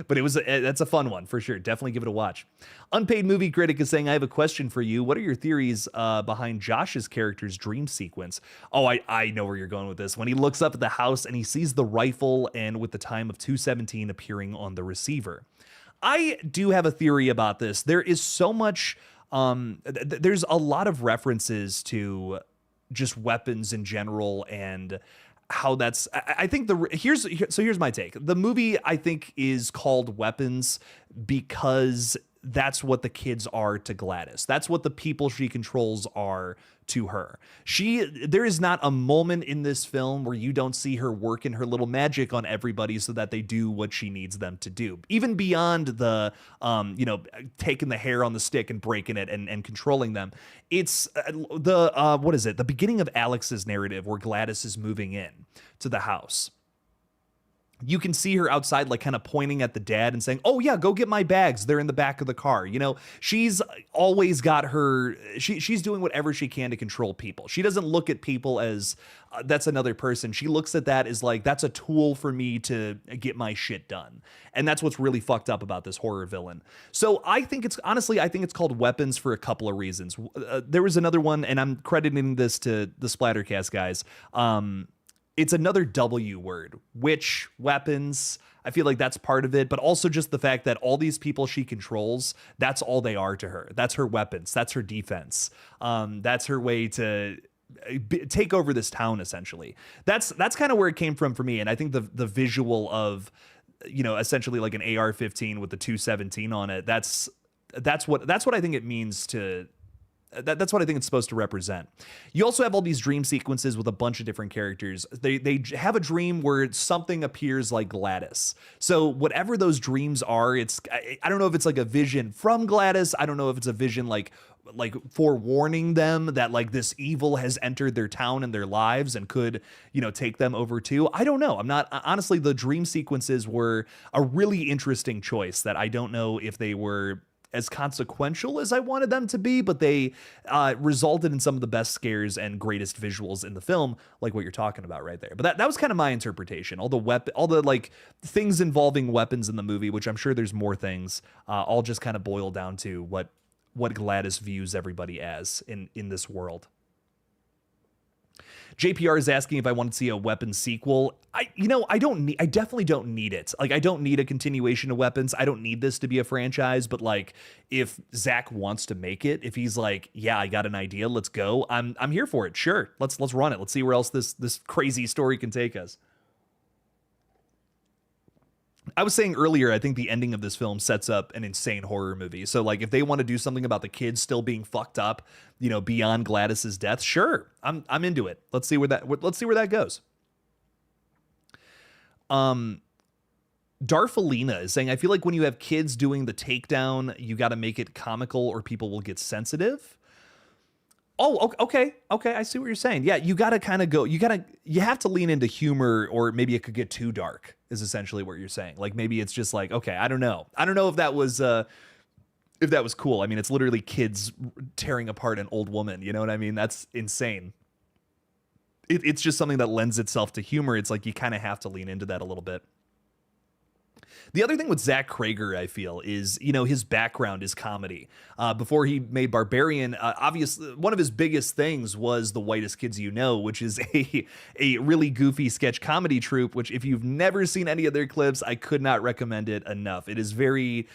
But that's a fun one for sure. Definitely give it a watch. Unpaid movie critic is saying, I have a question for you. What are your theories behind Josh's character's dream sequence? Oh, I know where you're going with this. When he looks up at the house and he sees the rifle and with the time of 2:17 appearing on the receiver. I do have a theory about this. There is so much, there's a lot of references to just weapons in general and how that's I think here's my take. The movie I think is called Weapons because that's what the kids are to Gladys. That's what the people she controls are to her. There is not a moment in this film where you don't see her working her little magic on everybody so that they do what she needs them to do. Even beyond the taking the hair on the stick and breaking it and controlling them. It's the beginning of Alex's narrative where Gladys is moving in to the house. You can see her outside, like kind of pointing at the dad and saying, oh yeah, go get my bags. They're in the back of the car. You know, she's always got she's doing whatever she can to control people. She doesn't look at people as that's another person. She looks at that as like, that's a tool for me to get my shit done. And that's what's really fucked up about this horror villain. So I think it's called Weapons for a couple of reasons. There was another one, and I'm crediting this to the Splattercast guys. It's another W word, which weapons. I feel like that's part of it, but also just the fact that all these people she controls, that's all they are to her. That's her weapons. That's her defense. That's her way to take over this town, essentially. That's kind of where it came from for me. And I think the visual of, essentially like an AR-15 with the 217 on it, that's what I think it means to. That's what I think it's supposed to represent. You also have all these dream sequences with a bunch of different characters. They have a dream where something appears like Gladys. So whatever those dreams are, I don't know if it's like a vision from Gladys. I don't know if it's a vision like forewarning them that like this evil has entered their town and their lives and could, take them over too. I don't know. Honestly, the dream sequences were a really interesting choice that I don't know if they were as consequential as I wanted them to be, but they resulted in some of the best scares and greatest visuals in the film, like what you're talking about right there. But that was kind of my interpretation. All the like things involving weapons in the movie, which I'm sure there's more things, all just kind of boil down to what Gladys views everybody as in this world. JPR is asking if I want to see a Weapons sequel. I definitely don't need it. Like, I don't need a continuation of Weapons. I don't need this to be a franchise, but like, if Zach wants to make it, if he's like, yeah, I got an idea, let's go. I'm here for it. Sure. Let's run it. Let's see where else this crazy story can take us. I was saying earlier, I think the ending of this film sets up an insane horror movie. So like, if they want to do something about the kids still being fucked up, beyond Gladys's death, sure, I'm into it. Let's see where that goes. Darfalina is saying, I feel like when you have kids doing the takedown, you got to make it comical or people will get sensitive. Oh, okay. I see what you're saying. Yeah, you got to kind of you have to lean into humor, or maybe it could get too dark, is essentially what you're saying. Like, maybe it's just like, okay, I don't know if that was cool. I mean, it's literally kids tearing apart an old woman. You know what I mean? That's insane. It's just something that lends itself to humor. It's like, you kind of have to lean into that a little bit. The other thing with Zach Cregger, I feel, is, his background is comedy. Before he made Barbarian, obviously, one of his biggest things was The Whitest Kids You Know, which is a really goofy sketch comedy troupe, which if you've never seen any of their clips, I could not recommend it enough. It is very...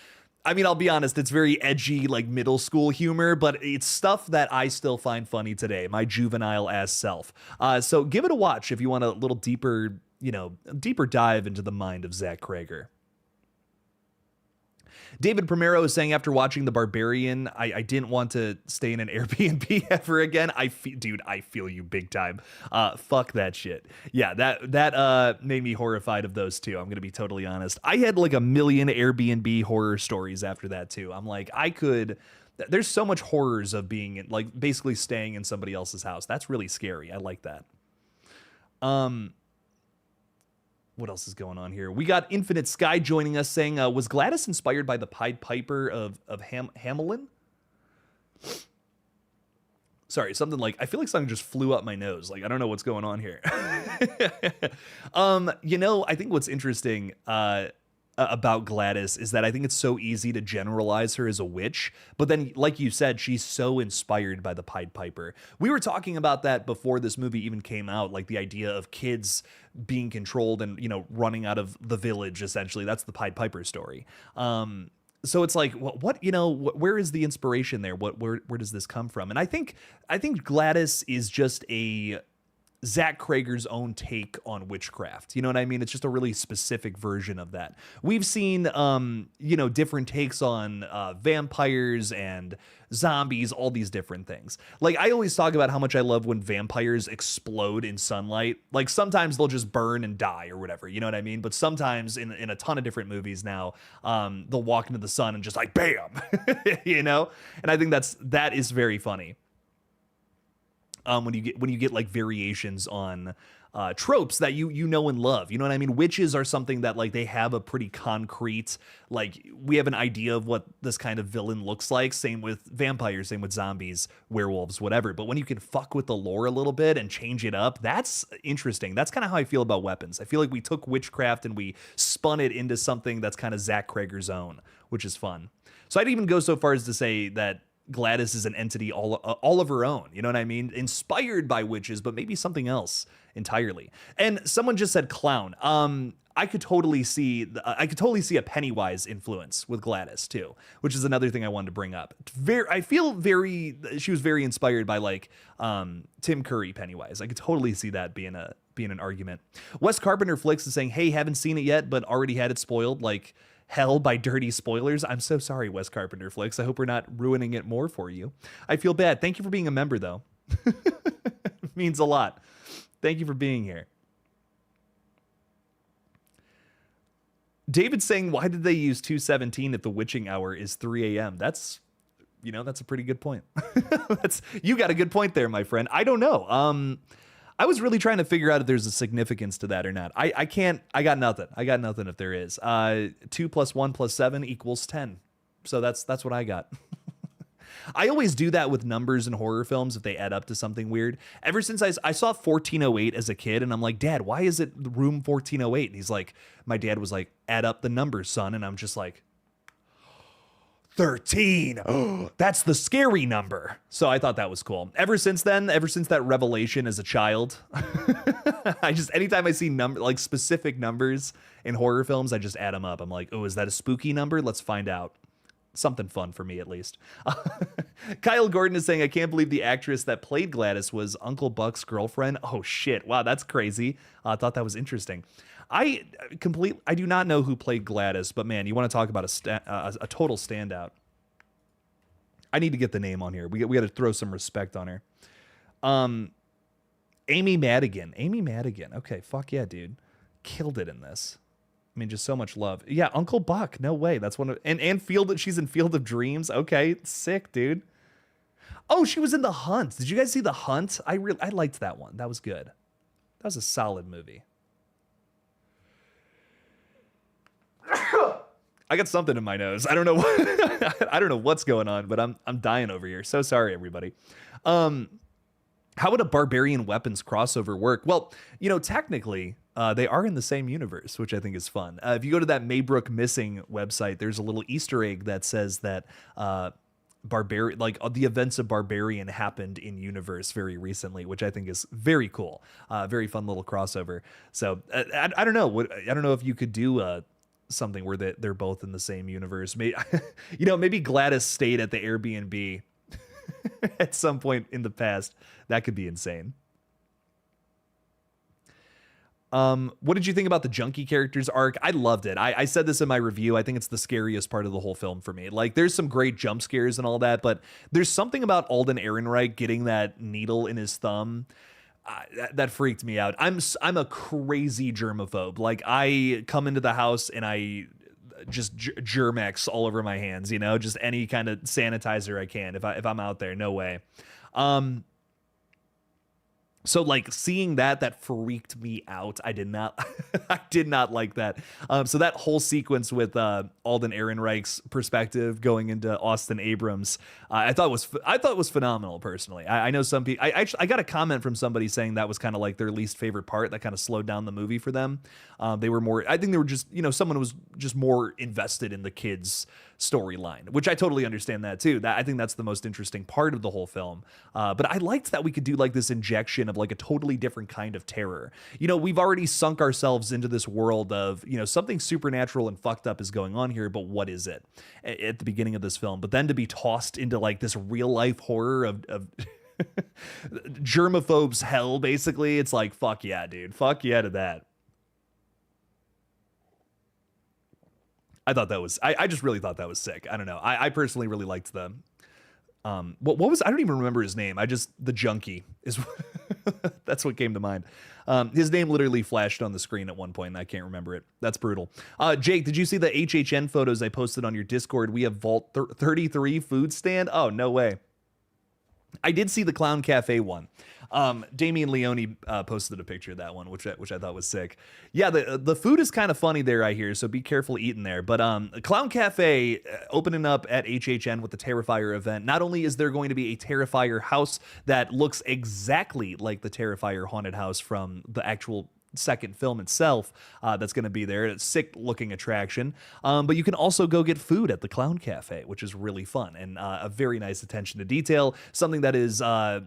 I'll be honest, it's very edgy, like middle school humor, but it's stuff that I still find funny today, my juvenile ass self. So give it a watch if you want a little deeper dive into the mind of Zach Cregger. David Primero is saying, after watching The Barbarian, I didn't want to stay in an Airbnb ever again. I feel you big time. Fuck that shit. Yeah, that made me horrified of those two. I'm going to be totally honest. I had like a million Airbnb horror stories after that too. I'm like, there's so much horrors of being like basically staying in somebody else's house. That's really scary. I like that. What else is going on here? We got Infinite Sky joining us saying, was Gladys inspired by the Pied Piper of Hamelin? Sorry, something like, I feel like something just flew up my nose. Like, I don't know what's going on here. I think what's interesting, about Gladys is that I think it's so easy to generalize her as a witch, but then, like you said, she's so inspired by the Pied Piper. We were talking about that before this movie even came out, like the idea of kids being controlled and, you know, running out of the village, essentially. That's the Pied Piper story. So it's like, what you know, where is the inspiration there? Where does this come from? And I think Gladys is just a Zach Krager's own take on witchcraft. You know what I mean? It's just a really specific version of that. We've seen, you know, different takes on vampires and zombies, all these different things. Like, I always talk about how much I love when vampires explode in sunlight. Like, sometimes they'll just burn and die or whatever, you know what I mean? But sometimes in a ton of different movies now, they'll walk into the sun and just like, bam, you know? And I think that is very funny. When you get like variations on tropes that you know and love, you know what I mean? Witches are something that, like, they have a pretty concrete, like, we have an idea of what this kind of villain looks like. Same with vampires, same with zombies, werewolves, whatever. But when you can fuck with the lore a little bit and change it up, that's interesting. That's kind of how I feel about weapons. I feel like we took witchcraft and we spun it into something that's kind of Zach Krager's own, which is fun. So I'd even go so far as to say that Gladys is an entity all of her own, you know what I mean? Inspired by witches, but maybe something else entirely. And someone just said clown. I could totally see a Pennywise influence with Gladys too, which is another thing I wanted to bring up. She was very inspired by, like, Tim Curry Pennywise. I could totally see that being an argument. Wes Carpenter Flicks is saying, hey, haven't seen it yet, but already had it spoiled. Like, hell by dirty spoilers. I'm so sorry, Wes Carpenter Flicks. I hope we're not ruining it more for you. I feel bad. Thank you for being a member, though. It means a lot. Thank you for being here. David's saying, why did they use 2:17 if the witching hour is 3 a.m.? That's a pretty good point. You got a good point there, my friend. I don't know. I was really trying to figure out if there's a significance to that or not. I got nothing. I got nothing if there is. 2 + 1 + 7 = 10. So that's what I got. I always do that with numbers in horror films if they add up to something weird. Ever since I saw 1408 as a kid, and I'm like, Dad, why is it room 1408? And he's like, my dad was like, add up the numbers, son. And I'm just like, 13. Oh, that's the scary number. So I thought that was cool. Ever since that revelation as a child, anytime I see specific numbers in horror films, I just add them up. I'm like, oh, is that a spooky number? Let's find out. Something fun for me, at least. Kyle Gordon is saying, I can't believe the actress that played Gladys was Uncle Buck's girlfriend. Oh shit. Wow, that's crazy. I thought that was interesting. I do not know who played Gladys, but man, you want to talk about a total standout. I need to get the name on here. We got to throw some respect on her. Amy Madigan. Okay, fuck yeah, dude. Killed it in this. I mean, just so much love. Yeah, Uncle Buck. No way. That's one of she's in Field of Dreams. Okay, sick, dude. Oh, she was in The Hunt. Did you guys see The Hunt? I liked that one. That was good. That was a solid movie. I got something in my nose. I don't know I don't know what's going on, but I'm dying over here. So sorry, everybody. How would a barbarian weapons crossover work? Well, you know, technically, they are in the same universe, which I think is fun. If you go to that Maybrook Missing website, there's a little Easter egg that says that the events of Barbarian happened in universe very recently, which I think is very cool. Very fun little crossover. So I don't know. I don't know if you could do something where they're both in the same universe. Maybe Gladys stayed at the Airbnb at some point in the past. That could be insane. What did you think about the junkie characters arc? I loved it. I said this in my review. I think it's the scariest part of the whole film for me. Like, there's some great jump scares and all that, but there's something about Alden Ehrenreich getting that needle in his thumb that freaked me out. I'm a crazy germaphobe. Like, I come into the house and I just Germex all over my hands, you know, just any kind of sanitizer I can if I'm out there. No way. So like seeing that freaked me out. I did not I did not like that. So that whole sequence with Alden Ehrenreich's perspective going into Austin Abrams, I thought was phenomenal personally. I know some people I got a comment from somebody saying that was kind of like their least favorite part, that kind of slowed down the movie for them. They were more, I think they were just, someone was just more invested in the kids storyline, which I totally understand that too. I think that's the most interesting part of the whole film. But I liked that we could do like this injection of like a totally different kind of terror. We've already sunk ourselves into this world of, something supernatural and fucked up is going on here, but what is it at the beginning of this film? But then to be tossed into like this real life horror of germaphobes hell, basically, it's like, fuck yeah, dude. Fuck yeah to that. I just really thought that was sick. I don't know. I personally really liked the what was, I don't even remember his name. The junkie is that's what came to mind. His name literally flashed on the screen at one point and I can't remember it. That's brutal. Jake, did you see the HHN photos I posted on your Discord? We have Vault 33 food stand. Oh, no way. I did see the Clown Cafe one. Damian Leone posted a picture of that one, which I thought was sick. Yeah, the food is kind of funny there, I hear, so be careful eating there. But Clown Cafe opening up at HHN with the Terrifier event. Not only is there going to be a Terrifier house that looks exactly like the Terrifier haunted house from the actual second film itself, that's going to be there. It's a sick looking attraction, but you can also go get food at the Clown Cafe, which is really fun and a very nice attention to detail, something that is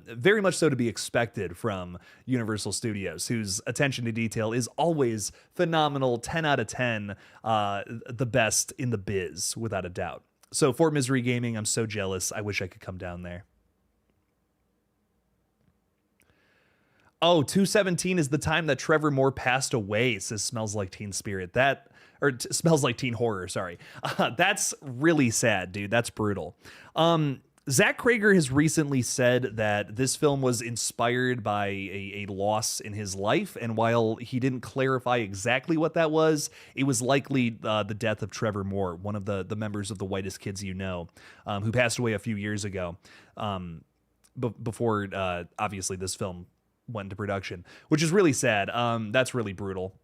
very much so to be expected from Universal Studios, whose attention to detail is always phenomenal. 10 out of 10, the best in the biz without a doubt. So Fort Misery Gaming, I'm so jealous. I wish I could come down there. Oh, 2/17 is the time that Trevor Moore passed away, says Smells Like Teen Spirit. Smells Like Teen Horror, sorry. That's really sad, dude. That's brutal. Zach Krager has recently said that this film was inspired by a loss in his life, and while he didn't clarify exactly what that was, it was likely the death of Trevor Moore, one of the members of the Whitest Kids You Know, who passed away a few years ago, before, obviously, this film went into production, which is really sad. That's really brutal.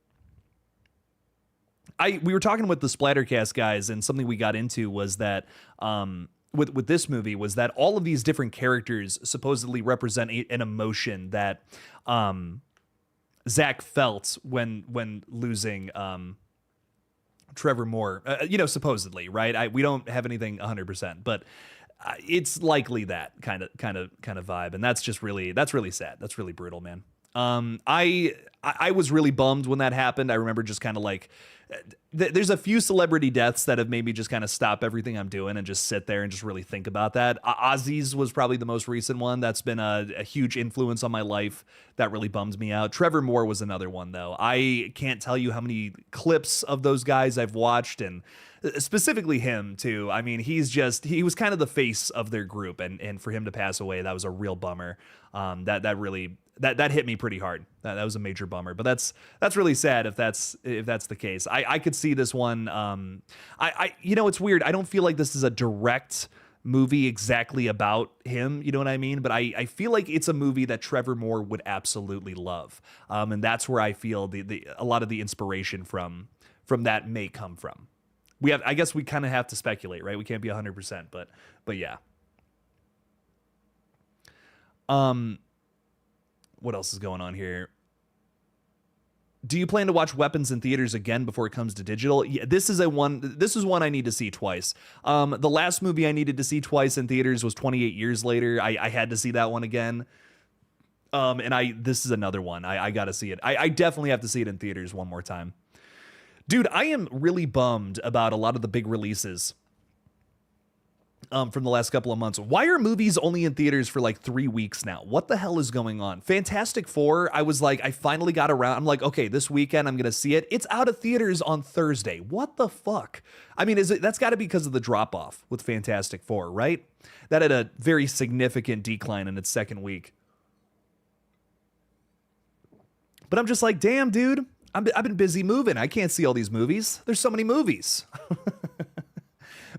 We were talking with the Splattercast guys, and something we got into was that with this movie was that all of these different characters supposedly represent an emotion that Zach felt when losing Trevor Moore. Supposedly, right? We don't have anything 100%, but it's likely that kind of vibe, and that's really sad. That's really brutal, man. I was really bummed when that happened. I remember just kind of like, there's a few celebrity deaths that have made me just kind of stop everything I'm doing and just sit there and just really think about that. Ozzy's was probably the most recent one. That's been a huge influence on my life. That really bums me out. Trevor Moore was another one, though. I can't tell you how many clips of those guys I've watched, and specifically him too. I mean, he was kind of the face of their group, and for him to pass away, that was a real bummer. That hit me pretty hard. That was a major bummer, but that's really sad if that's the case. I could see this one. It's weird. I don't feel like this is a direct movie exactly about him, you know what I mean? But I feel like it's a movie that Trevor Moore would absolutely love. And that's where I feel a lot of the inspiration from that may come from. I guess we kind of have to speculate, right? We can't be 100%, but yeah. What else is going on here? Do you plan to watch Weapons in theaters again before it comes to digital? Yeah, this is one I need to see twice. The last movie I needed to see twice in theaters was 28 Years Later. I had to see that one again. This is another one. I got to see it. I definitely have to see it in theaters one more time. Dude, I am really bummed about a lot of the big releases from the last couple of months. Why are movies only in theaters for like 3 weeks now? What the hell is going on? Fantastic Four, I was like, I finally got around. I'm like, okay, this weekend I'm going to see it. It's out of theaters on Thursday. What the fuck? I mean, that's got to be because of the drop off with Fantastic Four, right? That had a very significant decline in its second week. But I'm just like, damn, dude, I've been busy moving. I can't see all these movies. There's so many movies.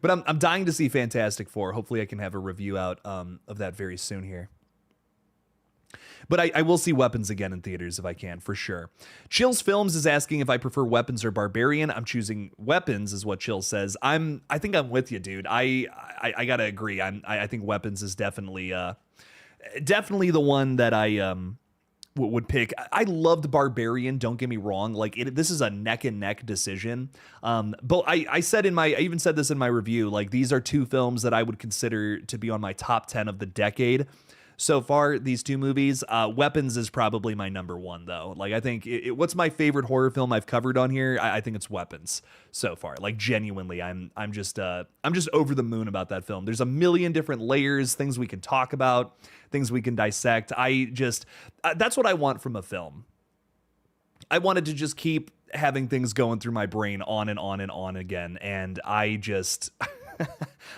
But I'm dying to see Fantastic Four. Hopefully I can have a review out of that very soon here. But I will see Weapons again in theaters if I can, for sure. Chills Films is asking if I prefer Weapons or Barbarian. I'm choosing Weapons, is what Chill says. I think I'm with you, dude. I gotta agree. I think Weapons is definitely definitely the one that I would pick. I loved Barbarian, don't get me wrong. Like this is a neck and neck decision. But I even said this in my review, like these are two films that I would consider to be on my top 10 of the decade. So far, these two movies, Weapons is probably my number one, though. Like, I think, what's my favorite horror film I've covered on here? I think it's Weapons so far. Like, genuinely, I'm just over the moon about that film. There's a million different layers, things we can talk about, things we can dissect. That's what I want from a film. I wanted to just keep having things going through my brain on and on and on again, and I just...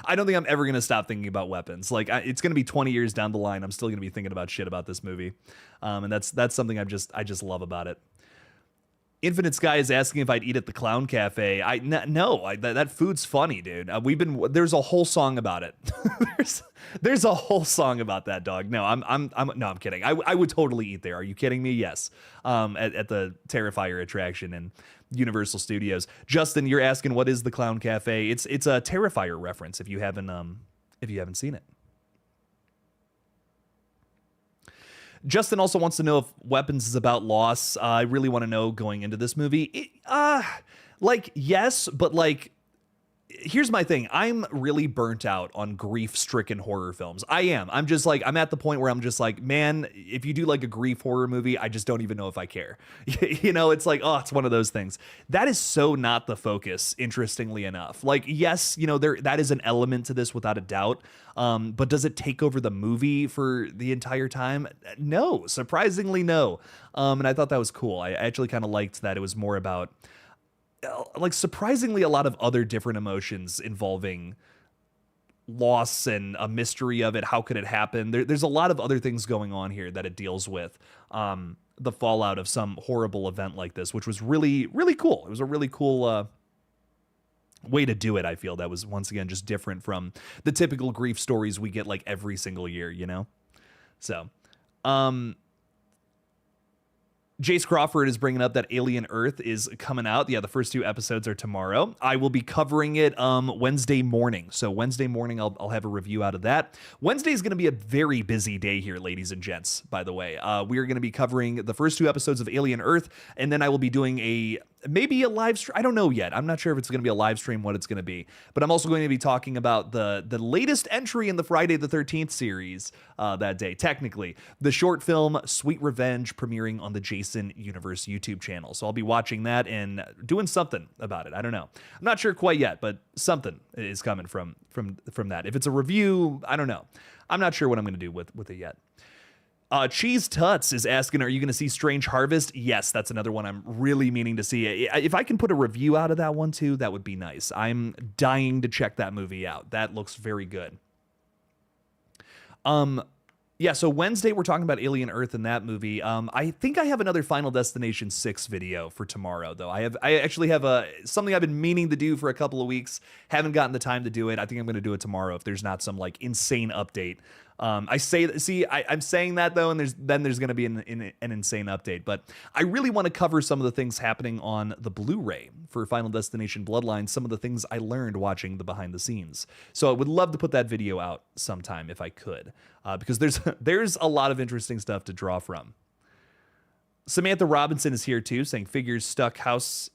I don't think I'm ever going to stop thinking about Weapons. Like it's going to be 20 years down the line. I'm still going to be thinking about shit about this movie. And that's something I just love about it. Infinite Sky is asking if I'd eat at the Clown Cafe. No, that food's funny, dude. There's a whole song about it. there's a whole song about that, dog. No, I'm kidding. I would totally eat there. Are you kidding me? Yes. At the Terrifier attraction in Universal Studios. Justin, you're asking what is the Clown Cafe? It's a Terrifier reference if you haven't seen it. Justin also wants to know if Weapons is about loss. I really want to know going into this movie. Yes, but like, here's my thing. I'm really burnt out on grief-stricken horror films. I am. I'm at the point where I'm just like, man, if you do like a grief horror movie, I just don't even know if I care. It's like, oh, it's one of those things. That is so not the focus, interestingly enough. Like, yes, that is an element to this without a doubt. But does it take over the movie for the entire time? No, surprisingly no. And I thought that was cool. I actually kind of liked that it was more about like surprisingly a lot of other different emotions involving loss and a mystery of it. How could it happen? There's a lot of other things going on here that it deals with. The fallout of some horrible event like this, which was really, really cool. It was a really cool way to do it. I feel that was once again just different from the typical grief stories we get like every single year, So, Jace Crawford is bringing up that Alien Earth is coming out. Yeah, the first 2 episodes are tomorrow. I will be covering it Wednesday morning. So Wednesday morning, I'll have a review out of that. Wednesday is going to be a very busy day here, ladies and gents, by the way. We are going to be covering the first 2 episodes of Alien Earth, and then I will be doing maybe a live stream. I don't know yet. I'm not sure if it's going to be a live stream, what it's going to be. But I'm also going to be talking about the latest entry in the Friday the 13th series that day, technically. The short film Sweet Revenge premiering on the Jason Universe YouTube channel. So I'll be watching that and doing something about it. I don't know. I'm not sure quite yet, but something is coming from that. If it's a review, I don't know. I'm not sure what I'm going to do with it yet. Cheese Tuts is asking, are you going to see Strange Harvest? Yes, that's another one I'm really meaning to see. If I can put a review out of that one too, that would be nice. I'm dying to check that movie out. That looks very good. Yeah, so Wednesday we're talking about Alien Earth and that movie. I think I have another Final Destination 6 video for tomorrow, though. I actually have something I've been meaning to do for a couple of weeks. Haven't gotten the time to do it. I think I'm going to do it tomorrow if there's not some like insane update. I'm saying that though, and there's going to be an insane update. But I really want to cover some of the things happening on the Blu-ray for Final Destination Bloodlines. Some of the things I learned watching the behind the scenes. So I would love to put that video out sometime if I could, because there's a lot of interesting stuff to draw from. Samantha Robinson is here too, saying figures stuck house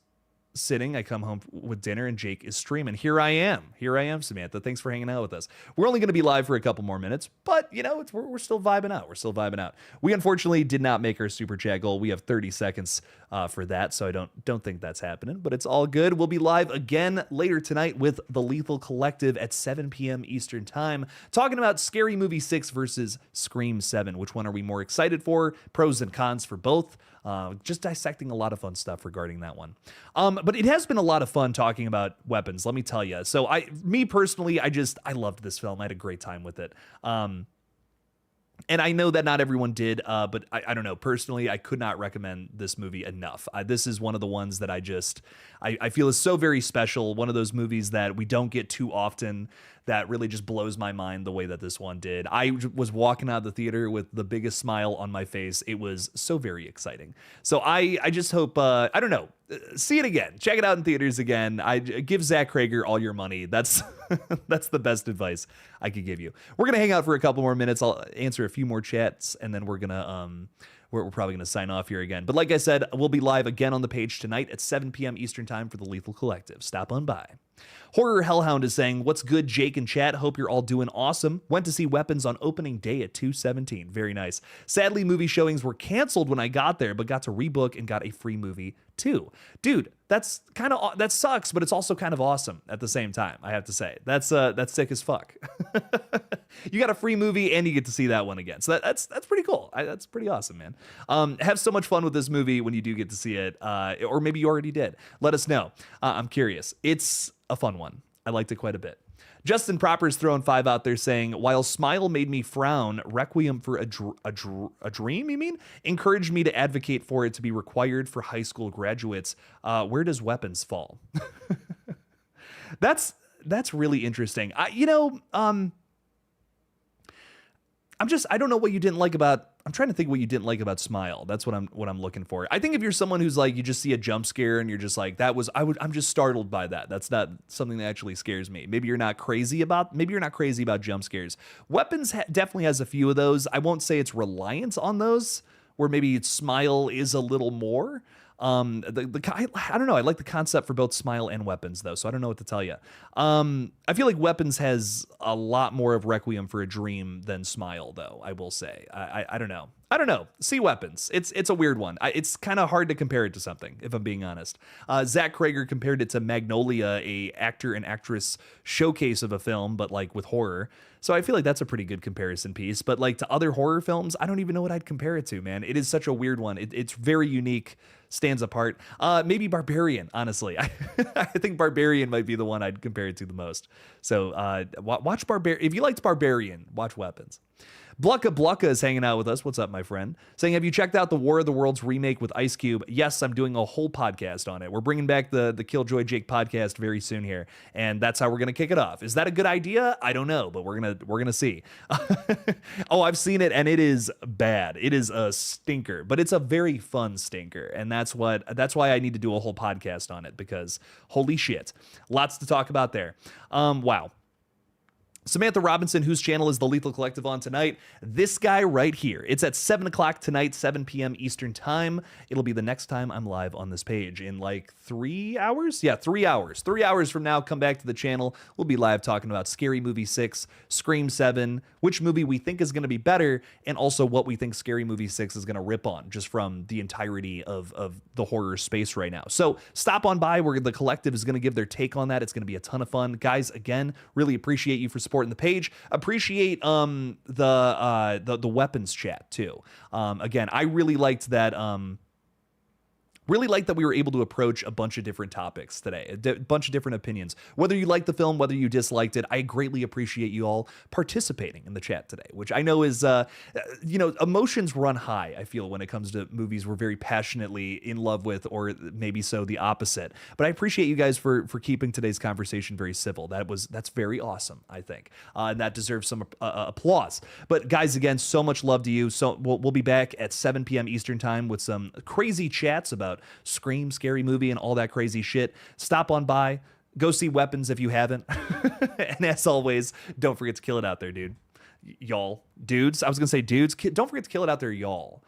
sitting. I come home with dinner and Jake is streaming. Here I am, Samantha. Thanks for hanging out with us. We're only going to be live for a couple more minutes, but we're still vibing out. We unfortunately did not make our super chat goal. We have 30 seconds for that, so I don't think that's happening, but it's all good. We'll be live again later tonight with the Lethal Collective at 7 p.m. Eastern time, talking about Scary Movie 6 versus Scream 7. Which one are we more excited for? Pros and cons for both. Just dissecting a lot of fun stuff regarding that one. But it has been a lot of fun talking about Weapons, let me tell you. So me personally, I loved this film. I had a great time with it. And I know that not everyone did, but I don't know. Personally, I could not recommend this movie enough. This is one of the ones that I feel is so very special. One of those movies that we don't get too often that really just blows my mind the way that this one did. I was walking out of the theater with the biggest smile on my face. It was so very exciting. So I just hope, I don't know, see it again. Check it out in theaters again. Give Zach Krager all your money. That's that's the best advice I could give you. We're gonna hang out for a couple more minutes. I'll answer a few more chats, and then we're gonna we're probably gonna sign off here again. But like I said, we'll be live again on the page tonight at 7 p.m. Eastern time for the Lethal Collective. Stop on by. Horror Hellhound is saying, "What's good, Jake and chat? Hope you're all doing awesome. Went to see Weapons on opening day at 2:17. Very nice. Sadly, movie showings were canceled when I got there, but got to rebook and got a free movie too." Dude, that sucks, but it's also kind of awesome at the same time. I have to say that's sick as fuck. You got a free movie and you get to see that one again, so that's pretty cool. That's pretty awesome, man. Have so much fun with this movie when you do get to see it, or maybe you already did. Let us know. I'm curious. It's a fun one. I liked it quite a bit. Justin Proper's throwing 5 out there saying, "While Smile made me frown, Requiem for a Dream, you mean? Encouraged me to advocate for it to be required for high school graduates. Where does Weapons fall?" That's really interesting. I don't know what you didn't like about. I'm trying to think what you didn't like about Smile. That's what I'm looking for. I think if you're someone who's like, you just see a jump scare and you're just like, I'm just startled by that. That's not something that actually scares me. Maybe you're not crazy about jump scares. Weapons definitely has a few of those. I won't say it's reliant on those, where maybe Smile is a little more. I don't know. I like the concept for both Smile and Weapons, though, so I don't know what to tell you. I feel like Weapons has a lot more of Requiem for a Dream than Smile, though, I will say. I don't know. I don't know. See Weapons. It's a weird one. It's kind of hard to compare it to something, if I'm being honest. Zach Krager compared it to Magnolia, a actor and actress showcase of a film, but like with horror. So I feel like that's a pretty good comparison piece. But like to other horror films, I don't even know what I'd compare it to, man. It is such a weird one. It's very unique, stands apart. Maybe Barbarian, honestly. I think Barbarian might be the one I'd compare it to the most. So watch Barbarian. If you liked Barbarian, watch Weapons. Blucka is hanging out with us. What's up, my friend? Saying, "Have you checked out the War of the Worlds remake with Ice Cube?" Yes, I'm doing a whole podcast on it. We're bringing back the Killjoy Jake podcast very soon here, and that's how we're gonna kick it off. Is that a good idea? I don't know, but we're gonna see. Oh, I've seen it, and it is bad. It is a stinker, but it's a very fun stinker, and that's why I need to do a whole podcast on it, because holy shit, lots to talk about there. Wow. Samantha Robinson, whose channel is The Lethal Collective on tonight. This guy right here. It's at 7 o'clock tonight, 7 p.m. Eastern time. It'll be the next time I'm live on this page in like 3 hours? Yeah, 3 hours. 3 hours from now, come back to the channel. We'll be live talking about Scary Movie 6, Scream 7, which movie we think is going to be better, and also what we think Scary Movie 6 is going to rip on, just from the entirety of the horror space right now. So stop on by where the collective is going to give their take on that. It's going to be a ton of fun. Guys, again, really appreciate you for supporting the page. Appreciate the weapons chat too. Again, I really liked that. Really like that we were able to approach a bunch of different topics today, a bunch of different opinions. Whether you liked the film, whether you disliked it, I greatly appreciate you all participating in the chat today, which I know is, emotions run high, I feel, when it comes to movies we're very passionately in love with, or maybe so the opposite. But I appreciate you guys for keeping today's conversation very civil. That's very awesome, I think. And that deserves some applause. But guys, again, so much love to you. So we'll be back at 7 p.m. Eastern time with some crazy chats about Scream, Scary Movie, and all that crazy shit. Stop on by, go see Weapons if you haven't. And as always, don't forget to kill it out there, dude. Y'all. Dudes. I was gonna say dudes. Don't forget to kill it out there, y'all.